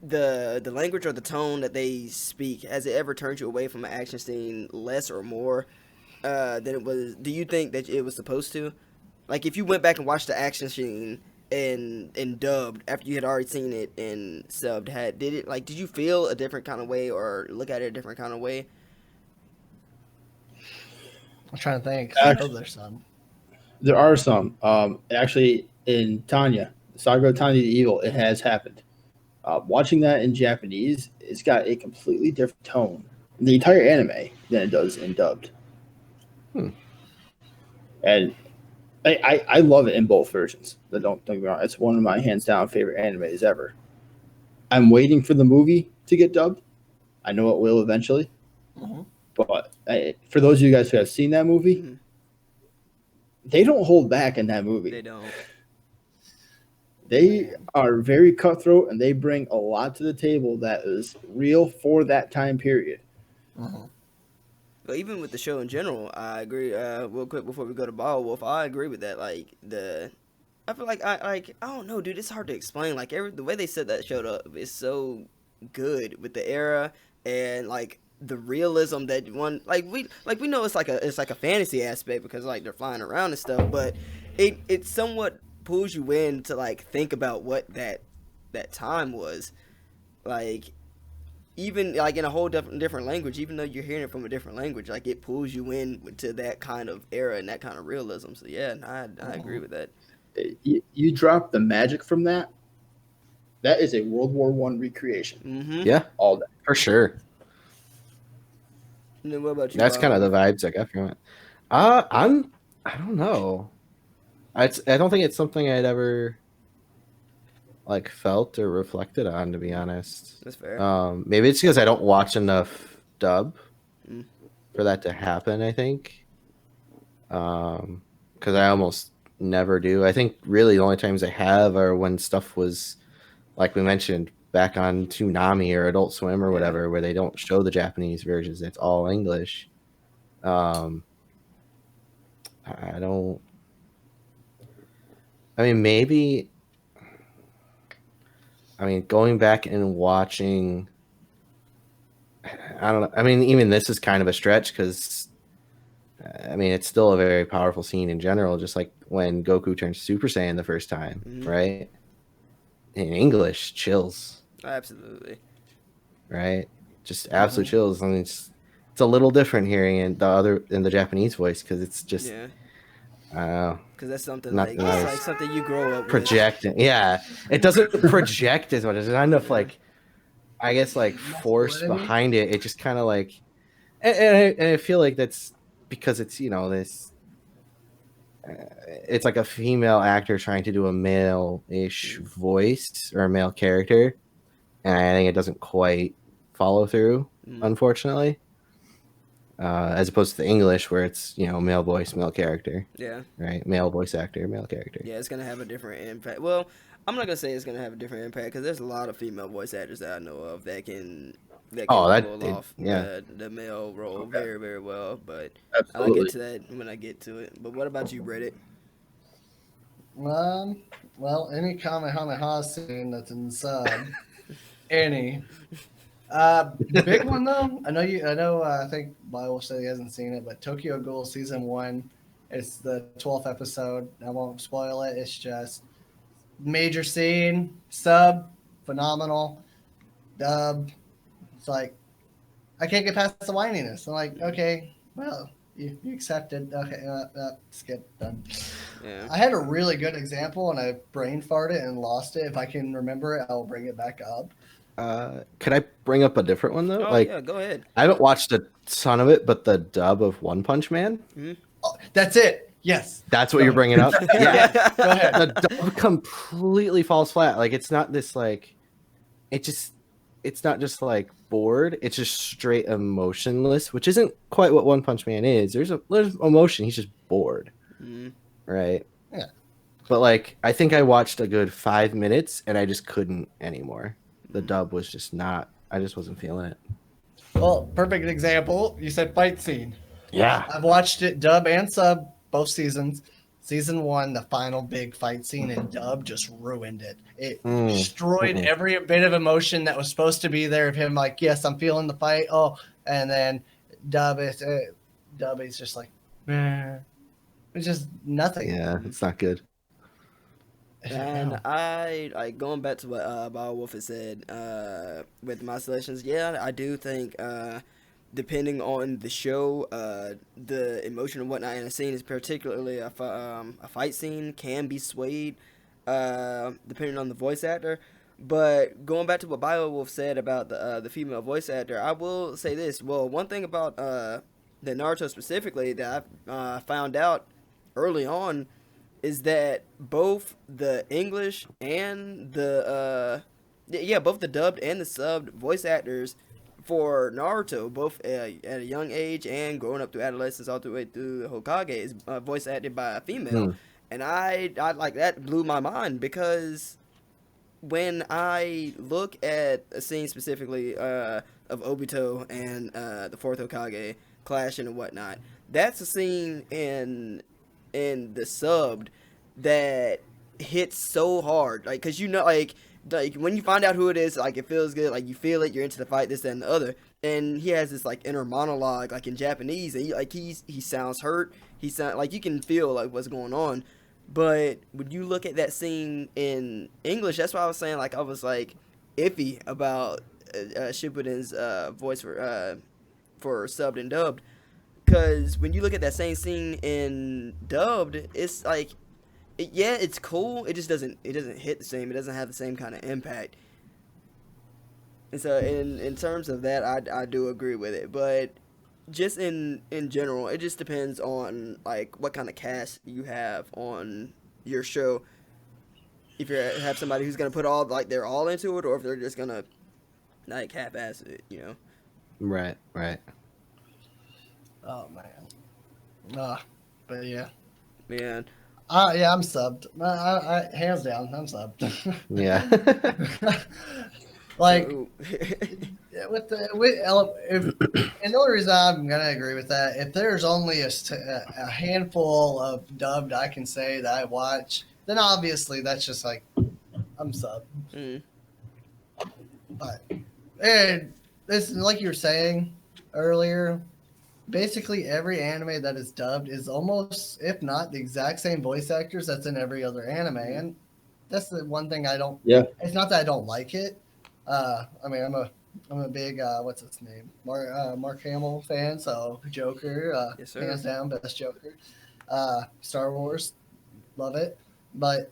the language or the tone that they speak, has it ever turned you away from an action scene less or more than it was? Do you think that it was supposed to? Like, if you went back and watched the action scene in dubbed after you had already seen it in subbed, did you feel a different kind of way or look at it a different kind of way? I'm trying to think. I know there's some. There are some. Actually, in Tanya, Saga of Tanya the Evil, it has happened. Watching that in Japanese, it's got a completely different tone in the entire anime than it does in dubbed. Hmm. And I love it in both versions. But don't get me wrong, it's one of my hands down favorite animes ever. I'm waiting for the movie to get dubbed. I know it will eventually. Mhm. But for those of you guys who have seen that movie, Mhm. they don't hold back in that movie. They don't. They are very cutthroat and they bring a lot to the table that is real for that time period. Mhm. But even with the show in general, I agree. Real quick before we go to Ball Wolf, I agree with that. I feel like I don't know, dude. It's hard to explain. Like the way they set that show up is so good with the era and like the realism that one we know it's like a fantasy aspect because like they're flying around and stuff, but it somewhat pulls you in to like think about what that time was like, even like in a whole different language, even though you're hearing it from a different language, like it pulls you in to that kind of era and that kind of realism. So yeah, I agree with that. You drop the magic from that. That is a World War One recreation. Mm-hmm. Yeah, All that. for sure. And then what about you? That's kind of Bob? the vibes I got from it. I don't know. I don't think it's something I'd ever like felt or reflected on, to be honest. That's fair. Maybe it's because I don't watch enough dub Mm. for that to happen. I think, because I almost never do. I think really the only times I have are when stuff was, like we mentioned, back on Toonami or Adult Swim or whatever, where they don't show the Japanese versions. It's all English. I don't. I mean, maybe. I mean, going back and watching. I don't know. I mean, even this is kind of a stretch because, I mean, it's still a very powerful scene in general. Just like when Goku turns Super Saiyan the first time, Mhm. right? In English, chills, Absolutely. right? Just absolute chills. I mean, it's a little different hearing in the Japanese voice because it's just Yeah, I don't know. because that's something Not like not it's as like something you grow up with. projecting. Yeah, it doesn't project as much. It's kind of like, I guess, like force Masculinity? behind it. It just kind of like, and I feel like that's because it's this. It's like a female actor trying to do a male-ish voice or a male character, and I think it doesn't quite follow through, Mm. unfortunately. As opposed to the English, where it's male voice, male character, Yeah. right? Male voice actor, male character. Yeah, it's gonna have a different impact. Well, I'm not gonna say it's gonna have a different impact because there's a lot of female voice actors that I know of that can pull off yeah. the male role Okay. very, very well. But I'll Absolutely. get to that when I get to it. But what about you, Reddit? Well, any Kamehameha scene that's in sub, any. Big one though. I think Bible said he hasn't seen it, but Tokyo Ghoul season 1. It's the 12th episode. I won't spoil it. It's just major scene, sub, phenomenal, dub. It's like I can't get past the whininess. I'm like, okay, well, you accepted. Okay, skip, done. Yeah. I had a really good example and I brain farted and lost it. If I can remember it, I'll bring it back up. Could I bring up a different one though? Oh Like, yeah, go ahead. I haven't watched a ton of it, but the dub of One Punch Man. Oh, that's it. Yes. That's what you're bringing up. Yeah. Go ahead. The dub completely falls flat. Like, it's not this like, it's not just like bored. It's just straight emotionless, which isn't quite what One Punch Man is. There's emotion. He's just bored, right? Yeah. But like, I think I watched a good 5 minutes and I just couldn't anymore. The dub was just not. I just wasn't feeling it. Well, perfect example. You said fight scene. Yeah. I've watched it dub and sub both seasons. Season 1, the final big fight scene in dub just ruined it. It destroyed every bit of emotion that was supposed to be there of him. Like, yes, I'm feeling the fight. Oh, and then dub is just like, it's just nothing. Yeah, it's not good. And I like going back to what Wolf has said with my selections. Yeah, I do think depending on the show, the emotion and whatnot in a scene is particularly a fight scene can be swayed depending on the voice actor. But going back to what Wolf said about the female voice actor, I will say this. Well, one thing about the Naruto specifically that I found out early on is that both the English and both the dubbed and the subbed voice actors for Naruto, both at a young age and growing up through adolescence all the way through Hokage, is voice acted by a female. And I like that blew my mind because when I look at a scene specifically of Obito and the fourth Hokage clashing and whatnot, that's a scene in the subbed that hits so hard, like, because like when you find out who it is, like, it feels good, like, you feel it, you're into the fight, this, that, and the other. And he has this like inner monologue, like in Japanese, and he sounds hurt, he sound like you can feel like what's going on. But when you look at that scene in English, that's why I was saying, like, I was like iffy about Shippuden's voice for subbed and dubbed. Because when you look at that same scene in dubbed, it's like, it's cool. It just doesn't hit the same. It doesn't have the same kind of impact. And so in terms of that, I do agree with it. But just in general, it just depends on like what kind of cast you have on your show. If you have somebody who's gonna put all like they're all into it, or if they're just gonna like half-ass it, Right. Oh man. But yeah. Man. Yeah, I'm subbed. I hands down, I'm subbed. Yeah. Like So, and the only reason I'm gonna agree with that, if there's only a handful of dubbed I can say that I watch, then obviously that's just like I'm subbed. But and this, like you were saying earlier, basically every anime that is dubbed is almost, if not the exact same voice actors that's in every other anime, and that's the one thing I don't. Yeah. It's not that I don't like it. I mean, I'm a big what's his name, Mark Hamill fan. So Joker, Yes, sir. hands down, best Joker. Star Wars, love it. But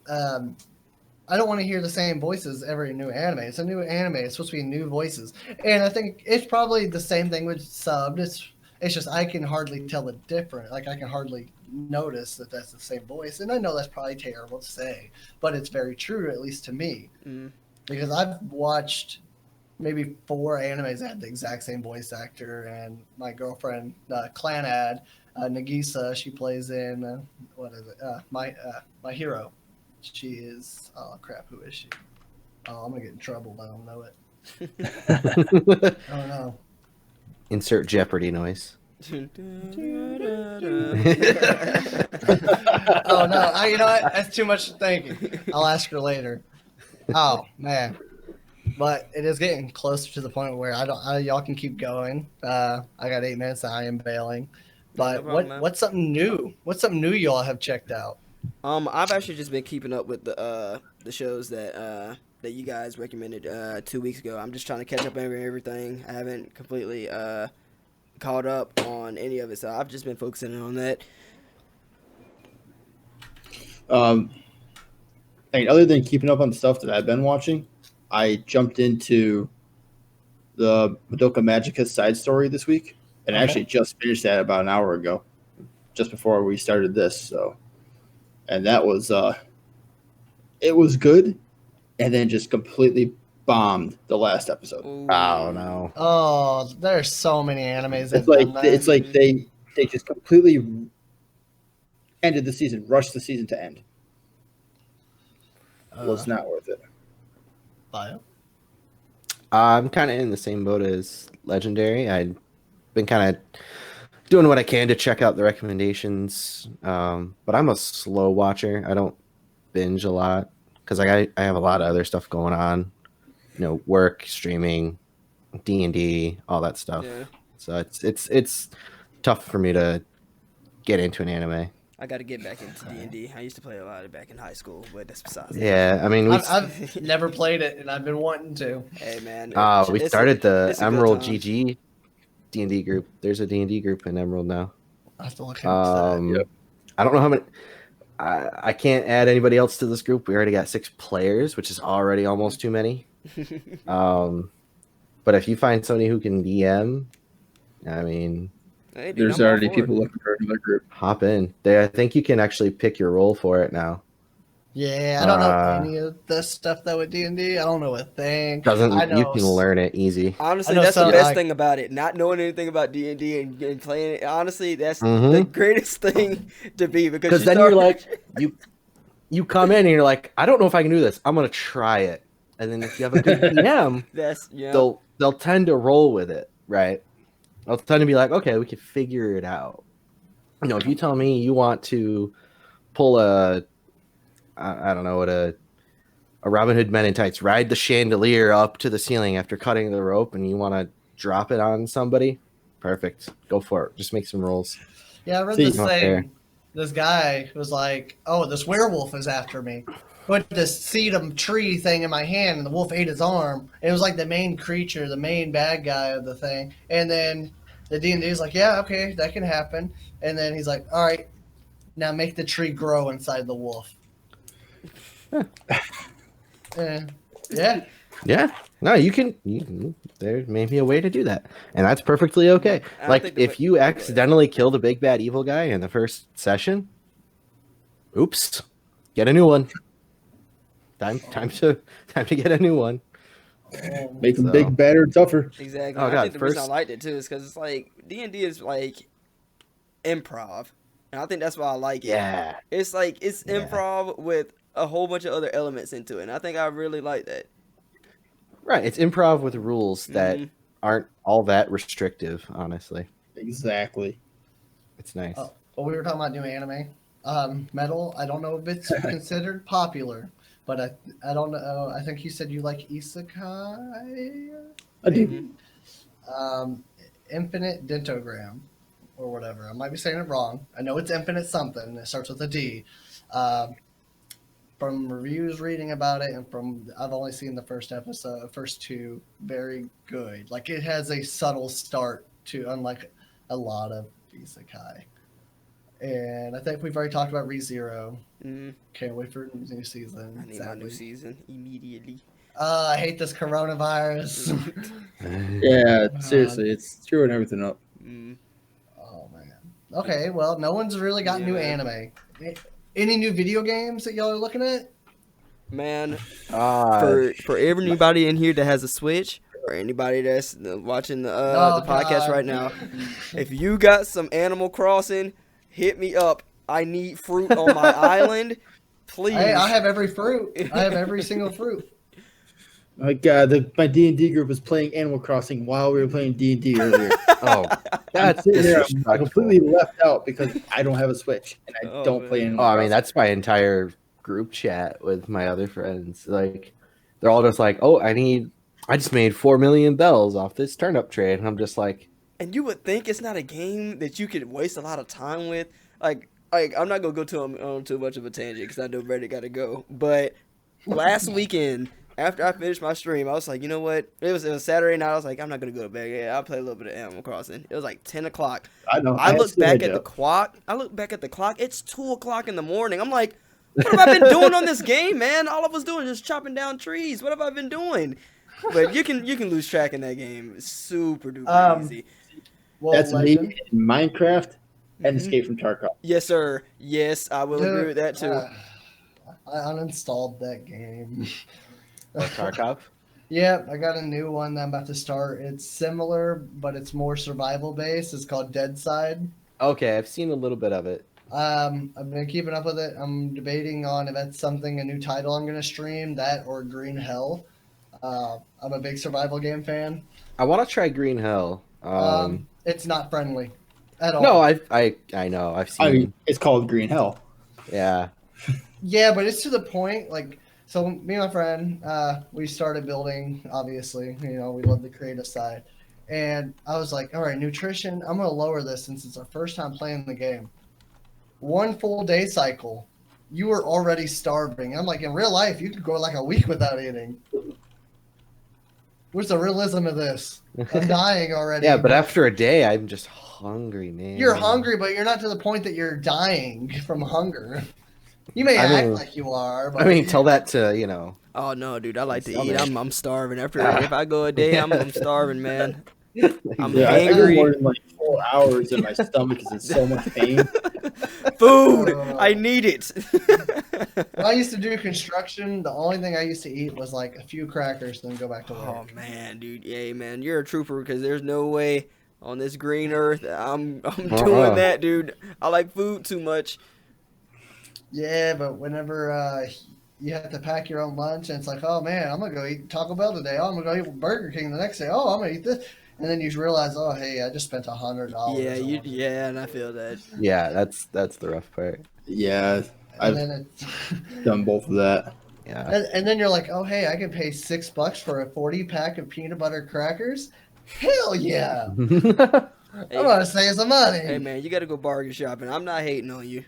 I don't want to hear the same voices every new anime. It's a new anime. It's supposed to be new voices, and I think it's probably the same thing with subbed. It's just I can hardly tell the difference. Like I can hardly notice that that's the same voice, and I know that's probably terrible to say, but it's very true, at least to me, because I've watched maybe 4 animes that had the exact same voice actor. And my girlfriend, Clan Ad, Nagisa, she plays in what is it? My Hero. She is. Oh crap! Who is she? Oh, I'm gonna get in trouble. I don't know it. Oh no. Insert Jeopardy noise. Oh no! You know what? That's too much thinking. I'll ask her later. Oh man, but it is getting closer to the point where y'all can keep going. I got 8 minutes. And I am bailing. But No problem, man. what's something new? What's something new y'all have checked out? I've actually just been keeping up with the shows that you guys recommended 2 weeks ago. I'm just trying to catch up on everything. I haven't completely caught up on any of it, so I've just been focusing on that. I mean, other than keeping up on the stuff that I've been watching, I jumped into the Madoka Magica side story this week, and actually just finished that about an hour ago, just before we started this. So, and that was it was good, and then just completely bombed the last episode. Ooh. Oh no. Oh, there's so many animes. It's like they just completely ended the season, rushed the season to end. Was not worth it. Bio. I'm kind of in the same boat as Legendary. I've been kind of doing what I can to check out the recommendations, but I'm a slow watcher. I don't binge a lot because I have a lot of other stuff going on, work, streaming, D&D, all that stuff. Yeah. So it's tough for me to get into an anime. I got to get back into D&D. I used to play a lot of it back in high school, but that's besides. the Yeah, I mean, I've never played it, and I've been wanting to. Hey man, we started the it's a good Emerald time. GG D&D group. There's a D&D group in Emerald now. I have to look into that. Yep. I don't know how many. I can't add anybody else to this group. We already got 6 players, which is already almost too many. But if you find somebody who can DM, I mean, Hey, dude, There's I'm all already for it. people looking for another group. hop in. I think you can actually pick your role for it now. Yeah, I don't know any of the stuff that with D&D. I don't know a thing. I know You can learn it easy. Honestly, I know that's the some, best like- thing about it. Not knowing anything about D&D and playing it. Honestly, that's the Mhm. greatest thing to be because Because you then start, you're like, you come in and you're like, I don't know if I can do this. I'm gonna try it. And then if you have a good DM, that's yeah. they'll tend to roll with it, right? They'll tend to be like, okay, we can figure it out. If you tell me you want to pull I don't know what a Robin Hood Men in Tights, ride the chandelier up to the ceiling after cutting the rope, and you want to drop it on somebody, perfect, go for it. Just make some rolls. Yeah, I read See, this not thing. fair. This guy was like, "Oh, this werewolf is after me." Put this sedum tree thing in my hand, and the wolf ate his arm. It was like the main creature, the main bad guy of the thing. And then the D&D is like, "Yeah, okay, that can happen." And then he's like, "All right, now make the tree grow inside the wolf." Yeah. Yeah, no, you can. There may be a way to do that, and that's perfectly okay. I Like think the if way- you accidentally kill the big bad evil guy in the first session, oops, get a new one. Time to get a new one. Make them So- big, badder, tougher. Exactly. Oh, I God, think the reason I first- liked it too is because it's like D&D is like improv, and I think that's why I like it. Yeah, It's like it's Yeah. improv with a whole bunch of other elements into it, and I think I really like that. right. It's improv with rules that Mhm. aren't all that restrictive. Honestly, Exactly. it's nice. Oh, well, we were talking about new anime. Metal. I don't know if it's considered popular, but I don't know. I think you said you like isekai. I do. Maybe? Infinite Dentogram, or whatever. I might be saying it wrong. I know it's Infinite something. It starts with a D. From reviews, reading about it, and from I've only seen the first episode, first 2. Very good. Like it has a subtle start to, unlike a lot of isekai. And I think we've already talked about ReZero. Mhm. Can't wait for new season. I need my new season immediately. I hate this coronavirus. Yeah, seriously, it's screwing everything up. Mm. Oh man. Okay, well, no one's really got Yeah, new man. anime. Any new video games that y'all are looking at? Man, Ah, for everybody in here that has a Switch, for anybody that's watching the Oh, podcast God. right now, if you got some Animal Crossing, hit me up. I need fruit on my island, please. I have every fruit. I have every single fruit. My God, my D&D group was playing Animal Crossing while we were playing D&D earlier. Oh, that's Sitting there, I'm disrespectful. completely left out because I don't have a Switch and I Oh, don't play man. Animal Oh, I Crossing. mean, that's my entire group chat with my other friends. Like, they're all just like, "Oh, I just made 4 million bells off this turnip trade," and I'm just like, And you would think it's not a game that you could waste a lot of time with. Like I'm not gonna go on too much of a tangent because I know Brady got to go. But last weekend, after I finished my stream, I was like, you know what? It was Saturday night. I was like, I'm not gonna go to bed. Yeah, I'll play a little bit of Animal Crossing. It was like 10 o'clock. I know. I had look to back stay at the up. clock. It's 2 o'clock in the morning. I'm like, what have I been doing on this game, man? All I was doing is just chopping down trees. What have I been doing? But you can lose track in that game. It's super duper easy. Well, That's Legend. me in Minecraft and Mhm. Escape from Tarkov. Yes, sir. Yes, I will agree with that too. I uninstalled that game. Tarkov. Yeah, I got a new one that I'm about to start. It's similar, but it's more survival based. It's called Dead Side. Okay, I've seen a little bit of it. I've been keeping up with it. I'm debating on if that's a new title I'm going to stream, that or Green Hell. I'm a big survival game fan. I want to try Green Hell. It's not friendly at all. No, I know. I've seen. I mean, it's called Green Hell. Yeah. Yeah, but it's to the point, like, so me and my friend, we started building, obviously, we love the creative side. And I was like, all right, nutrition, I'm going to lower this since it's our first time playing the game. One full day cycle, you were already starving. I'm like, in real life, you could go like a week without eating. Where's the realism of this? I'm dying already. Yeah, but after a day, I'm just hungry, man. You're hungry, but you're not to the point that you're dying from hunger. You may I act mean- like you are, but I mean, tell that to Oh no, dude! I like to Tell eat. me. I'm starving. If I go a day, I'm starving, man. I'm Yeah, I go hangry. more than like 4 hours and my stomach is in so much pain. Food. I need it. when I used to do construction, the only thing I used to eat was like a few crackers, then go back to work. Oh man, dude. Yeah, man, you're a trooper because there's no way on this green earth I'm doing that, dude. I like food too much. Yeah, but whenever you have to pack your own lunch, and it's like, oh man, I'm gonna go eat Taco Bell today. Oh, I'm gonna go eat Burger King the next day. Oh, I'm gonna eat this, and then you realize, oh hey, I just spent $100. Yeah, and I feel that. Yeah, that's the rough part. Yeah, And I've then done both of that. Yeah. and then you're like, oh hey, I can pay $6 for a 40 pack of peanut butter crackers. Hell yeah! I'm gonna save some money. Hey man, you gotta go bargain shopping. I'm not hating on you.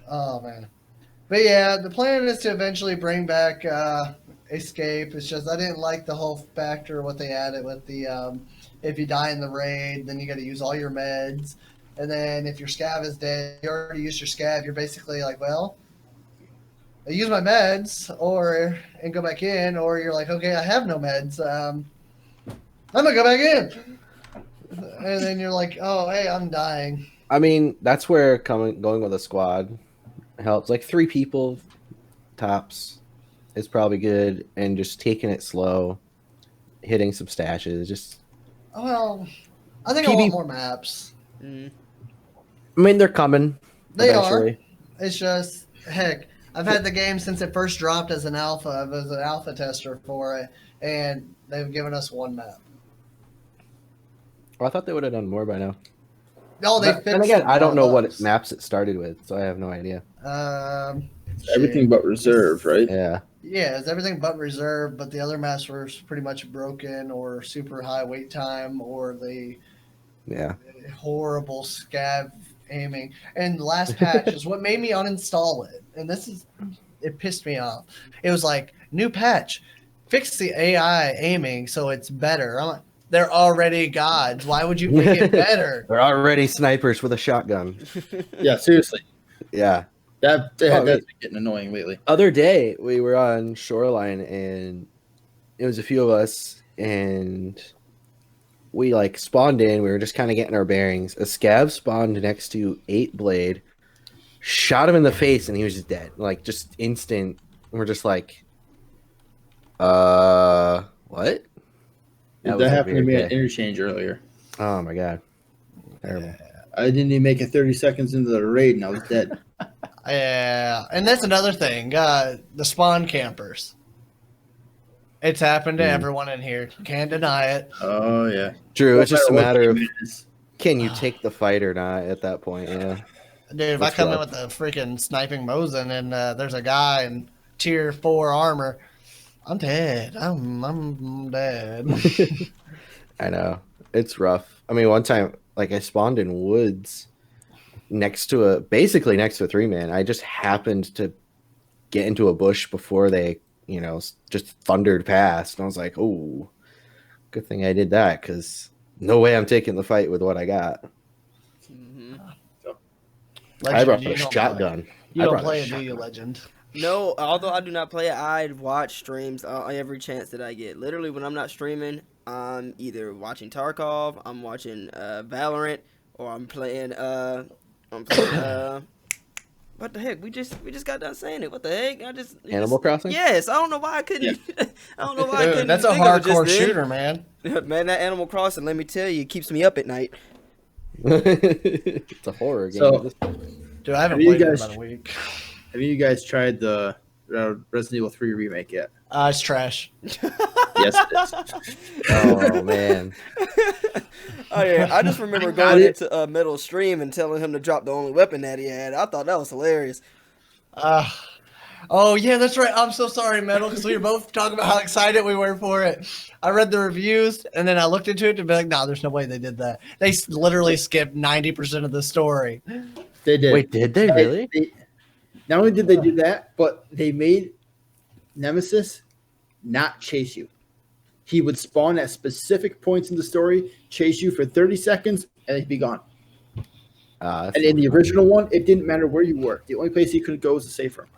Oh man, but yeah, the plan is to eventually bring back Escape. It's just I didn't like the whole factor what they added with the if you die in the raid, then you got to use all your meds, and then if your scav is dead, you already used your scav. You're basically like, well, I use my meds and go back in, or you're like, okay, I have no meds. I'm gonna go back in, and then you're like, oh hey, I'm dying. I mean, that's where going with a squad helps. Like 3 people tops is probably good, and just taking it slow, hitting some stashes. Just, Well, I think I PB want more maps. Mm. I mean, they're coming. They eventually. It's just heck. I've had the game since it first dropped as an alpha. I was an alpha tester for it, and they've given us one map. Well, I thought they would have done more by now. Oh, they But fixed. then again, I don't know what bugs. maps it started with, so I have no idea. Everything but reserve, right? Yeah. Yeah, it's everything but reserve, but the other maps were pretty much broken or super high wait time or the Yeah. horrible scav aiming. And the last patch is what made me uninstall it. And it pissed me off. It was like, new patch, fix the AI aiming so it's better. I'm like, they're already gods. Why would you make it better? They're already snipers with a shotgun. Yeah, seriously. Yeah. That's Oh, been getting annoying lately. Other day, we were on Shoreline, and it was a few of us, and we like spawned in. We were just kind of getting our bearings. A scav spawned next to 8 Blade, shot him in the face, and he was just dead. Like, just instant. And we're just like, What? That, was a happened to weird me at day. Interchange earlier. Oh my god. Terrible. I didn't even make it 30 seconds into the raid and I was dead. Yeah, and that's another thing. The spawn campers. It's happened to everyone in here. Can't deny it. Oh, yeah. Drew, it's just a No matter of game it is. can you take the fight or not at that point, yeah. Dude, if I That's come in rough. with a freaking sniping Mosin and there's a guy in tier 4 armor, I'm dead. I'm dead. I know. It's rough. I mean, one time, like, I spawned in woods basically next to a 3-man. I just happened to get into a bush before they, just thundered past. And I was like, oh, good thing I did that, because no way I'm taking the fight with what I got. I brought a shotgun. You don't play it, do you, Legend? No, although I do not play it, I watch streams every chance that I get. Literally, when I'm not streaming, I'm either watching Tarkov, I'm watching Valorant, or I'm playing. What the heck? We just got done saying it. What the heck? Animal Crossing? Yes, I don't know why I couldn't. I don't know why I Dude, couldn't. that's a think of it just hardcore then. shooter, man. Man, that Animal Crossing, let me tell you, it keeps me up at night. It's a horror game. So- Dude, I haven't Have you played it in guys- about a week. Have you guys tried the Resident Evil 3 remake yet? It's trash. Yes, it is. Oh man. Oh yeah, I just remember got going it. into a middle stream and telling him to drop the only weapon that he had. I thought that was hilarious. Oh yeah, that's right. I'm so sorry, Metal, because we were both talking about how excited we were for it. I read the reviews and then I looked into it to be like, no, there's no way they did that. They literally skipped 90% of the story. They did. Wait, did they really? Not only did they do that, but they made Nemesis not chase you. He would spawn at specific points in the story, chase you for 30 seconds, and he'd be gone. And in the original one, it didn't matter where you were. The only place he could go was the safe room.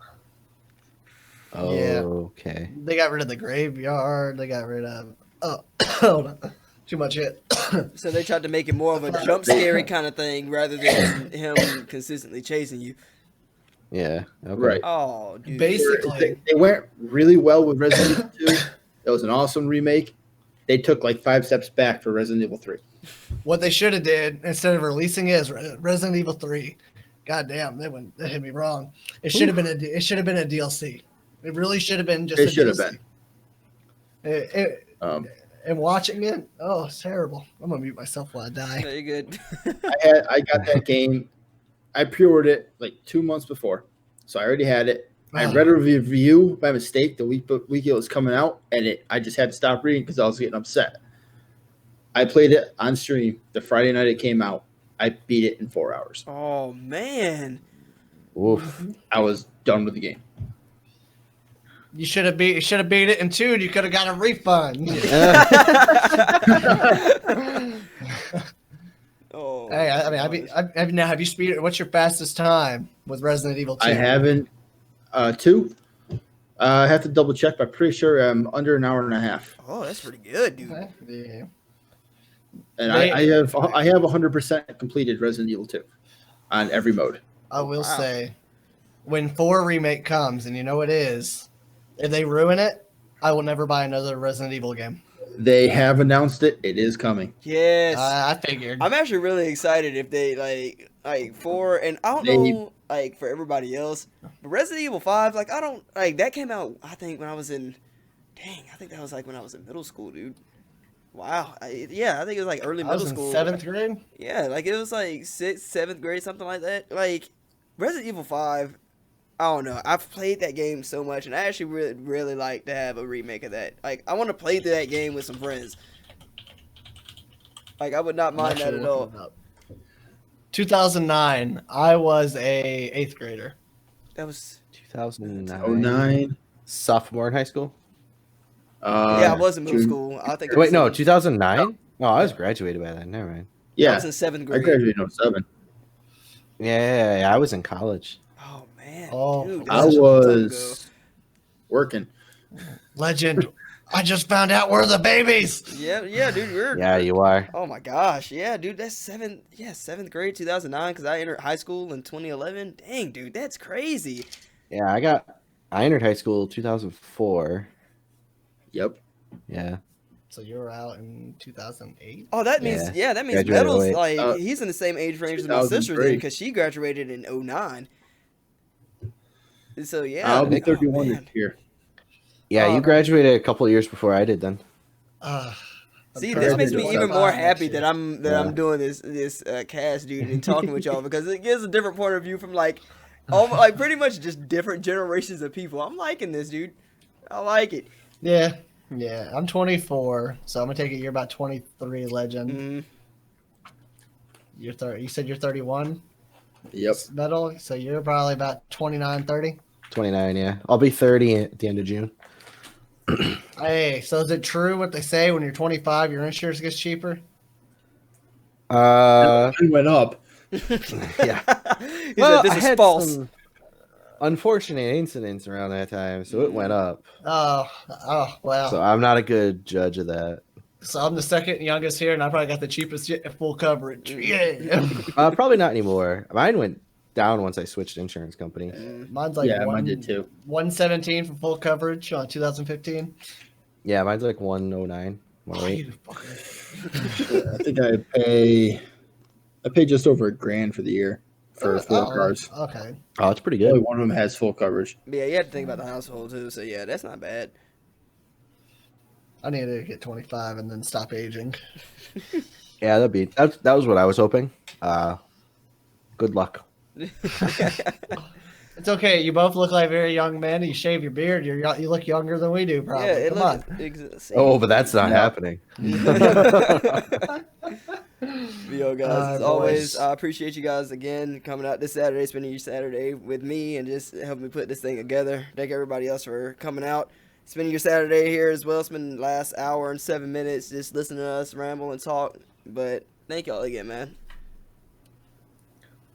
Oh, Yeah. okay. They got rid of the graveyard. They got rid of hold on. Too much hit. So they tried to make it more of a jump scary kind of thing rather than him consistently chasing you. Yeah. Okay. Right. Oh, dude. Basically, They went really well with Resident Evil 2. It was an awesome remake. They took like 5 steps back for Resident Evil 3. what they should have did instead of releasing it as Resident Evil 3. God damn, that hit me wrong. It should have been a DLC. It really should have been just. It a should have DLC. been. And watching it, oh, it's terrible. I'm gonna mute myself while I die. Very good. I got that game. I pre-ordered it like 2 months before, so I already had it. I read a review by mistake the week it was coming out, and I just had to stop reading because I was getting upset. I played it on stream the Friday night it came out. I beat it in 4 hours. Oh man. Oof. I was done with the game. You should have beat it in 2. And you could have got a refund. Oh. Hey, have you speed? What's your fastest time with Resident Evil 2? I haven't 2. I have to double check, but I'm pretty sure I'm under an hour and a half. Oh, that's pretty good, dude. Okay. Yeah. And I have 100% completed Resident Evil 2 on every mode. I will Wow. say, when 4 remake comes, and you know it is, if they ruin it, I will never buy another Resident Evil game. They have announced it. It is coming. Yes. I figured. I'm actually really excited if they like 4 and I don't know like for everybody else, but Resident Evil 5 like I don't like that came out I think when I was in I think that was like when I was in middle school, dude. Wow. I think it was like early I middle was in school. 7th grade. Yeah, like it was like 6th, 7th grade, something like that. Like Resident Evil 5, I don't know. I've played that game so much, and I actually really, really like to have a remake of that. Like, I want to play through that game with some friends. Like, I would not mind that at all. 2009. I was a 8th grader. That was 2009. 09. Sophomore in high school? yeah, I was in middle June. school. I think. Wait, no, 2009? Oh, I was graduated by then. Never mind. I Yeah, was in 7th I grade. graduated in 07. Yeah, I was in college. Oh man. Oh, dude, I that's a long time ago. was working. Legend. I just found out we're the babies. Yeah, dude. We're. Yeah, you are. Oh my gosh, yeah, dude, that's 7th grade, 2009, because I entered high school in 2011. Dang, dude, that's crazy. Yeah, I entered high school 2004. Yep. Yeah. So you were out in 2008. Oh, that means that means Graduated Metal's 08. like he's in the same age range as my sister then, 2003. because she graduated in 09. So yeah, I'll be Nick- 31 man. this year. Yeah, Oh, you no. graduated a couple of years before I did then. I'm See, turning this makes me even more 25 next happy year. that I'm Yeah. doing this cast, dude, and talking with y'all, because it gives a different point of view from like pretty much just different generations of people. I'm liking this, dude. I like it. Yeah. I'm 24, so I'm gonna take it. You're about 23, Legend. Mhm. You're 30. You said you're 31. Yep. Metal. So you're probably about 29, 30. 29, yeah. I'll be 30 at the end of June. Hey, so is it true what they say when you're 25, your insurance gets cheaper? It went up. He Yeah. said, Well, this I is had false. some unfortunate incidents around that time, so it went up. Oh, well. So I'm not a good judge of that. So I'm the second youngest here, and I probably got the cheapest full coverage. Yeah. Probably not anymore. Mine went down once I switched insurance company. Mine's like Yeah, mine did too. 117 for full coverage on 2015. Yeah, mine's like 109, Oh, 108. you fucker. I think I pay just over $1,000 for the year for 4 cars. Okay. Oh, it's pretty Only good. one of them has full coverage. Yeah, you have to think about the household too. So yeah, that's not bad. I need to get 25 and then stop aging. Yeah, that was what I was hoping. Good luck. It's okay. You both look like very young men. You shave your beard. You look younger than we do, probably. Yeah, it Come on. looks. Oh, but that's not No. happening. Yo, guys, as boys. always, I appreciate you guys again coming out this Saturday, spending your Saturday with me, and just helping me put this thing together. Thank everybody else for coming out, spending your Saturday here as well. Spending the last hour and 7 minutes just listening to us ramble and talk. But thank y'all again, man.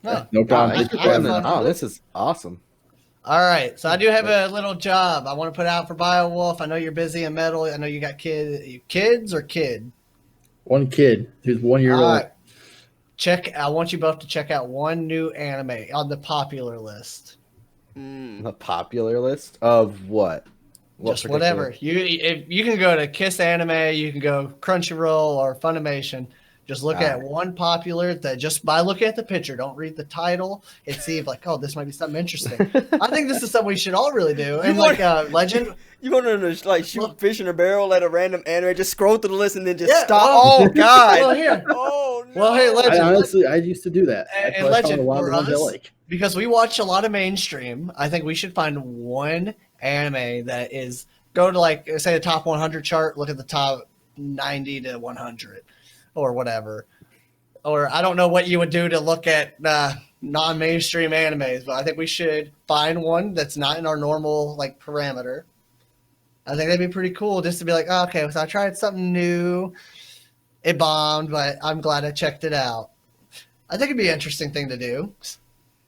No. No problem. I- Thank you I for had having fun. us. Oh, this is awesome. All right. So I do have a little job I want to put out for BioWolf. I know you're busy in metal. I know you got kids or kid. One kid who's 1 year All old. right. I want you both to check out one new anime on the popular list. Mm. The popular list of what? Just particular- whatever. If you can go to Kiss Anime, you can go Crunchyroll or Funimation. Just look at one popular that just by looking at the picture, don't read the title and see if like, oh, this might be something interesting. I think this is something we should all really do. And like Legend, You want to like shoot fish in a barrel at a random anime, just scroll through the list and then just Yeah, stop. well- Oh God! well here, Oh no! well hey Legend, I used to do that. And That's why I found Legend, a lot of for the ones I us, like. because we watch a lot of mainstream, I think we should find one anime that is go to like say the top 100 chart, look at the top 90 to 100 or whatever. Or I don't know what you would do to look at non-mainstream animes, but I think we should find one that's not in our normal like parameter. I think that'd be pretty cool just to be like, oh, okay, so I tried something new. It bombed, but I'm glad I checked it out. I think it'd be an interesting thing to do.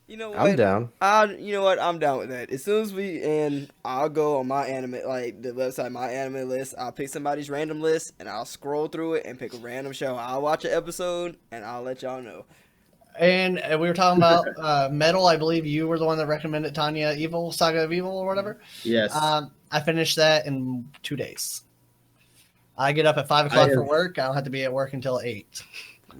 You know what? I'm down. You know what? I'm down with that. As soon as we end, I'll go on my anime, like the website, my anime list. I'll pick somebody's random list and I'll scroll through it and pick a random show. I'll watch an episode and I'll let y'all know. And we were talking about Metal. I believe you were the one that recommended Tanya Evil, Saga of Evil or whatever. Yes. I finished that in 2 days. I get up at 5 o'clock for work. I don't have to be at work until 8.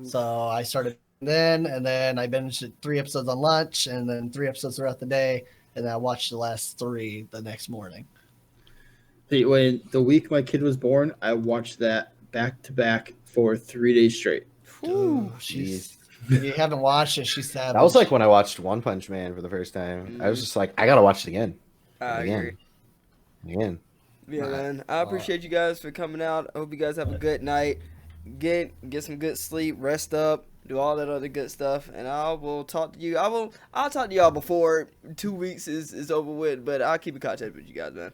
So I started then, and then I binged 3 episodes on lunch, and then 3 episodes throughout the day, and then I watched the last 3 the next morning. When the week my kid was born, I watched that back to back for 3 days straight. Ooh, she's. If you haven't watched it, she's savage. That was like when I watched One Punch Man for the first time. I was just like, I gotta watch it again. I agree. Again. Yeah, man. I appreciate you guys for coming out. I hope you guys have a good night. Get some good sleep, rest up, do all that other good stuff, and I will talk to you. I'll talk to y'all before 2 weeks is over with, but I'll keep in contact with you guys, man.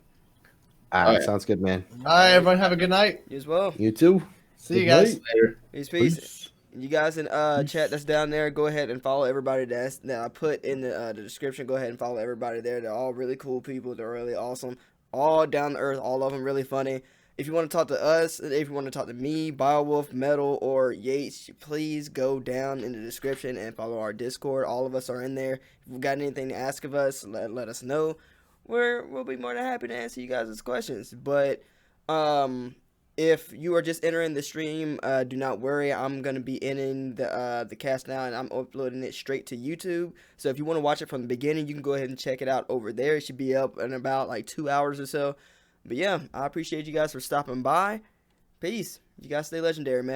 All right, sounds good, man. All right, everyone, have a good night. You as well. You too. See you guys. Later. Peace. You guys in chat that's down there, go ahead and follow everybody that I put in the description. Go ahead and follow everybody there. They're all really cool people. They're really awesome. All down to earth. All of them really funny. If you want to talk to us, if you want to talk to me, Biowolf, Metal, or Yates, please go down in the description and follow our Discord. All of us are in there. If you've got anything to ask of us, let us know. We'll be more than happy to answer you guys' questions. But If you are just entering the stream, do not worry. I'm gonna be ending the cast now, and I'm uploading it straight to YouTube. So if you want to watch it from the beginning, you can go ahead and check it out over there. It should be up in about like 2 hours or so. But yeah, I appreciate you guys for stopping by. Peace. You guys stay legendary, man.